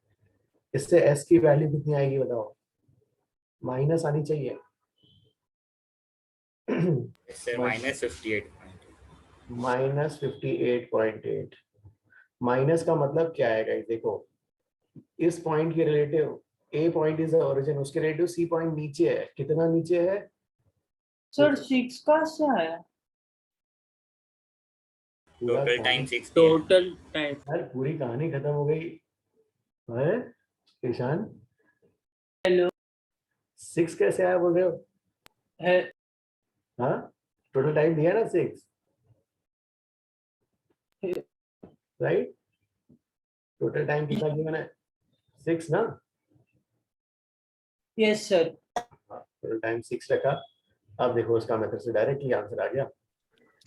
Speaker 1: इससे S की वैल्यू कितनी आएगी बताओ, माइनस आनी चाहिए।
Speaker 15: इससे minus 58.
Speaker 1: माइनस 58.8, माइनस का मतलब क्या है गाइस, देखो इस पॉइंट के relative A point is the origin, उसके रिलेटिव C पॉइंट नीचे है, कितना नीचे है
Speaker 3: सर 6 कहाँ से आया?
Speaker 15: टोटल टाइम 6
Speaker 4: टोटल टाइम
Speaker 1: यार पूरी कहानी खत्म हो गई है ईशान।
Speaker 3: हेलो
Speaker 1: 6 कैसे आया बोल रहे हो?
Speaker 3: है
Speaker 1: हाँ टोटल टाइम दिया ना 6 राइट। टोटल टाइम कितना दिया मैंने? 6 ना।
Speaker 3: Yes sir.
Speaker 1: टोटल टाइम 6 रखा। अब देखो उसका मेथड से डायरेक्टली आंसर आ गया।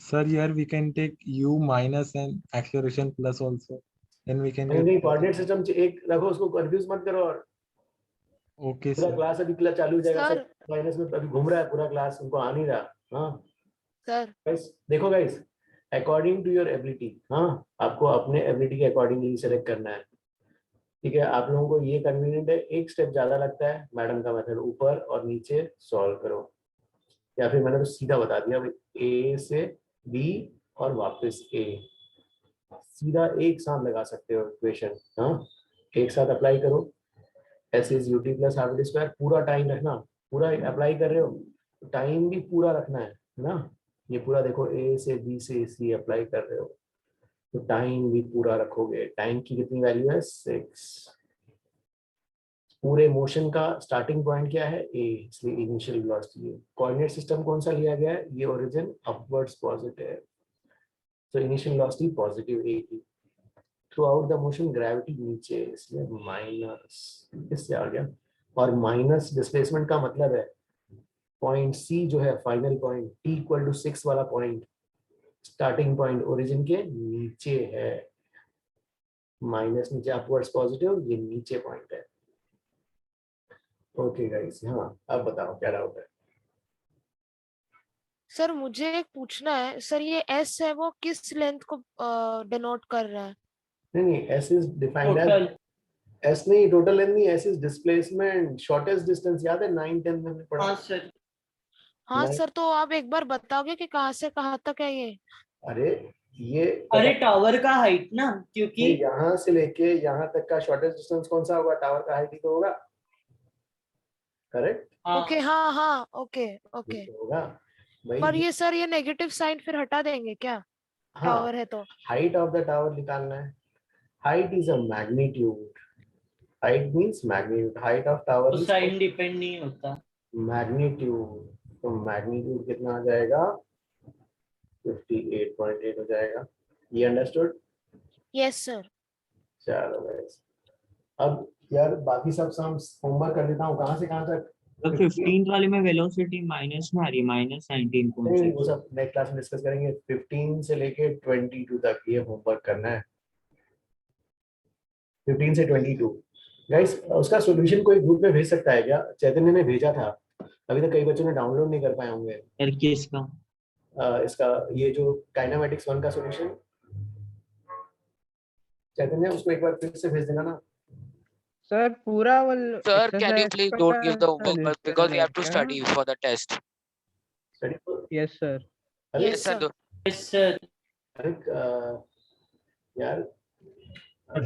Speaker 14: Sir, here we can take u minus and acceleration plus also. Then we can get.
Speaker 1: नहीं कोऑर्डिनेट सिस्टम एक रखो, उसको कंफ्यूज मत करो। और
Speaker 14: Okay,
Speaker 1: पूरा
Speaker 14: sir.
Speaker 1: क्लास अभी क्लास चालू हो जाएगा,
Speaker 17: सर।
Speaker 1: सब माइनस में अभी घूम रहा है पूरा क्लास, उनको आ नहीं रहा। हाँ
Speaker 17: सर
Speaker 1: गाइस देखो guys, according to your ability, हाँ आपको अपने एबिलिटी के अकॉर्डिंगली सेलेक्ट करना है। ठीक है, आप लोगों को ये कन्वीनियंट है, एक स्टेप ज्यादा लगता है मैडम का मेथड, ऊपर और नीचे सॉल्व करो, या फिर मैंने तो सीधा बता दिया ए से बी और वापस ए, सीधा एक साथ लगा सकते हो इक्वेशन। हाँ एक साथ अप्लाई करो, S is U T plus half T square, पूरा टाइम रखना, पूरा अप्लाई कर रहे हो टाइम भी पूरा रखना है ना। ये पूरा देखो ए से बी से सी अप्लाई कर रहे हो तो टाइम भी पूरा रखोगे। टाइम की कितनी वैल्यू है? 6। पूरे मोशन का स्टार्टिंग पॉइंट क्या है? ए, इसलिए इनिशियल वेलोसिटी। कोऑर्डिनेट सिस्टम कौन सा लिया गया है? ये ओरिजिन अपवर्ड्स पॉजिटिव, तो इनिशियल वेलोसिटी पॉजिटिव ए की। Through out the motion gravity नीचे, इसलिए माइनस, इससे आ गया। और माइनस डिस्प्लेसमेंट का मतलब है पॉइंट सी जो है final point T equal to 6 वाला पॉइंट स्टार्टिंग पॉइंट ओरिजिन के नीचे है। माइनस नीचे अपवर्ड्स पॉजिटिव, ये नीचे पॉइंट है। ओके गाइस, हाँ अब बताओ क्या डाउट है?
Speaker 17: सर मुझे एक पूछना है सर, ये एस है वो किस लेंथ को डिनोट कर रहा है?
Speaker 1: नहीं S is defined as, S नहीं टोटल लेंथ नहीं, S is displacement, shortest distance. याद है 9-10 में पढ़ा?
Speaker 3: हाँ सर।
Speaker 17: हाँ सर, तो आप एक बार बताओगे कि कहाँ से कहाँ तक है ये?
Speaker 1: अरे ये
Speaker 3: अरे टावर का हाइट ना, क्योंकि
Speaker 1: यहाँ से लेके यहाँ तक का शॉर्टेस्ट डिस्टेंस कौन सा होगा? टावर का हाइट ही तो होगा, करेक्ट?
Speaker 17: ओके हाँ हाँ ओके ओके।
Speaker 1: होगा भाई।
Speaker 17: पर ये सर ये नेगेटिव साइन फिर हटा देंगे क्या?
Speaker 1: हाँ,
Speaker 17: टावर है तो
Speaker 1: हाइट ऑफ द टावर निकालना है। Height is a magnitude, height means magnitude, height of tower
Speaker 3: तो साइन डिपेंड नहीं होता।
Speaker 1: मैग्नीट्यूड, तो मैग्नीट्यूड कितना आ जाएगा? 58.8 हो जाएगा। ये अंडरस्टूड?
Speaker 17: Yes sir.
Speaker 1: चलो गाइस, अब यार बाकी सब होमवर्क कर देता हूँ। कहाँ से कहाँ तक?
Speaker 8: तो 15th वाले में वेलोसिटी माइनस में आ रही,
Speaker 1: नहीं, वो
Speaker 8: -19.6।
Speaker 1: सब नेक्स्ट क्लास में डिस्कस करेंगे। 15 से लेके 22 तक ये होमवर्क करना है। 15 से 22 गाइस, उसका सॉल्यूशन कोई ग्रुप में भेज सकता है क्या? चैतन्य ने भेजा था, अभी तक कई बच्चों ने डाउनलोड नहीं कर पाए होंगे।
Speaker 8: किसका?
Speaker 1: इसका ये जो काइनेमेटिक्स 1 का सॉल्यूशन, चैतन्य उसको एक बार फिर से भेज देना ना।
Speaker 10: सर पूरा वो
Speaker 5: Sir, can you please don't give the homework because we have to study for the test.
Speaker 10: Yes sir.
Speaker 5: Yes, sir.
Speaker 3: Yes sir.
Speaker 1: अरे यार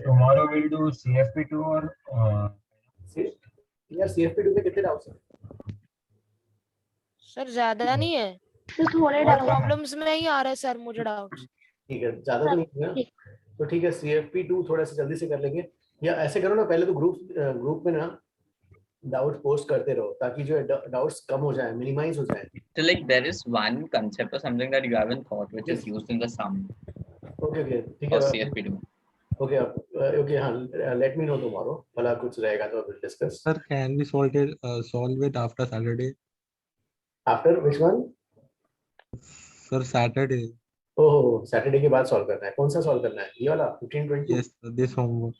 Speaker 11: tomorrow we'll do CFP2 or
Speaker 1: यार CFP2 पे कितने डाउट्स हैं?
Speaker 17: सर ज्यादा नहीं है,
Speaker 19: तो थोड़े
Speaker 17: प्रॉब्लम्स में ही आ रहा है सर मुझे डाउट्स।
Speaker 1: ठीक है, ज्यादा तो नहीं है तो ठीक है। CFP2 थोड़ा सा जल्दी से कर लेंगे, या ऐसे करो ना, पहले तो ग्रुप में ना डाउट पोस्ट करते रहो ताकि जो डाउट्स कम हो जाए, मिनिमाइज हो जाए।
Speaker 7: So like there is one concept or something that you haven't thought which is used in the sum
Speaker 1: okay ठीक
Speaker 7: or
Speaker 1: है।
Speaker 7: CFP2.
Speaker 1: ओके हाँ, लेट मी नो टुमारो, भला कुछ रहेगा तो will discuss.
Speaker 14: Sir, can we solve it after Saturday?
Speaker 1: After which one?
Speaker 14: Sir, Saturday.
Speaker 1: Oh Saturday के बाद solve करना है। कौन सा सॉल्व करना है? ये वाला 15-20?
Speaker 14: Yes, this homework.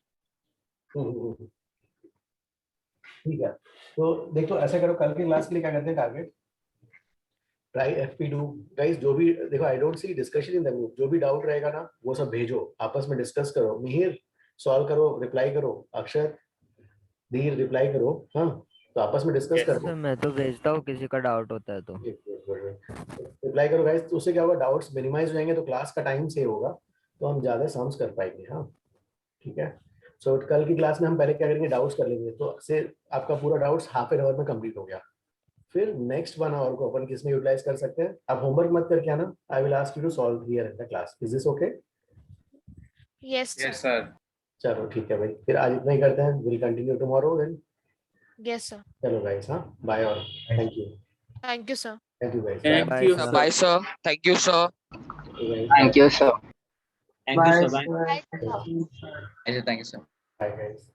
Speaker 1: ठीक है, तो देखो ऐसा करो, कल के क्लास के लिए क्या करते हैं टारगेट? Try FP2 guys. जो भी देखो, I don't see discussion in the group, जो भी डाउट रहेगा ना वो सब भेजो, आपस में डिस्कस करो। मिहिर सॉल्व करो, रिप्लाई करो, अक्षर धीर रिप्लाई करो। हाँ तो आपस में डिस्कस करो।
Speaker 13: सर मैं तो भेजता हूँ किसी का डाउट होता है तो।
Speaker 1: रिप्लाई करो गाइस, तो उससे क्या होगा, डाउट्स मिनिमाइज हो जाएंगे तो क्लास का टाइम सेव होगा, तो हम ज्यादा सम्स कर पाएंगे। हाँ ठीक है। सो कल की क्लास में हम पहले क्या करेंगे, डाउट्स कर लेंगे, तो से आपका पूरा डाउट्स हाफ एन आवर में कंप्लीट हो गया। फिर नेक्स्ट 1 आवर को अपन किस में यूटिलाइज कर सकते हैं? आप होमवर्क मत करके आना, I will ask you to solve here in the class, is this okay?
Speaker 17: Yes, sir.
Speaker 16: Yes, sir.
Speaker 1: चलो ठीक है भाई, फिर आज इतना ही करते हैं, will continue tomorrow then.
Speaker 17: Yes, sir.
Speaker 1: चलो गाइस, हाँ बाय और thank you.
Speaker 17: Thank you, sir.
Speaker 1: Thank you guys.
Speaker 4: Thank you, sir.
Speaker 5: Bye, sir. Thank you, sir.
Speaker 8: Thank you, sir.
Speaker 3: Bye,
Speaker 8: Bye.
Speaker 7: Thank you, sir.
Speaker 1: Bye guys.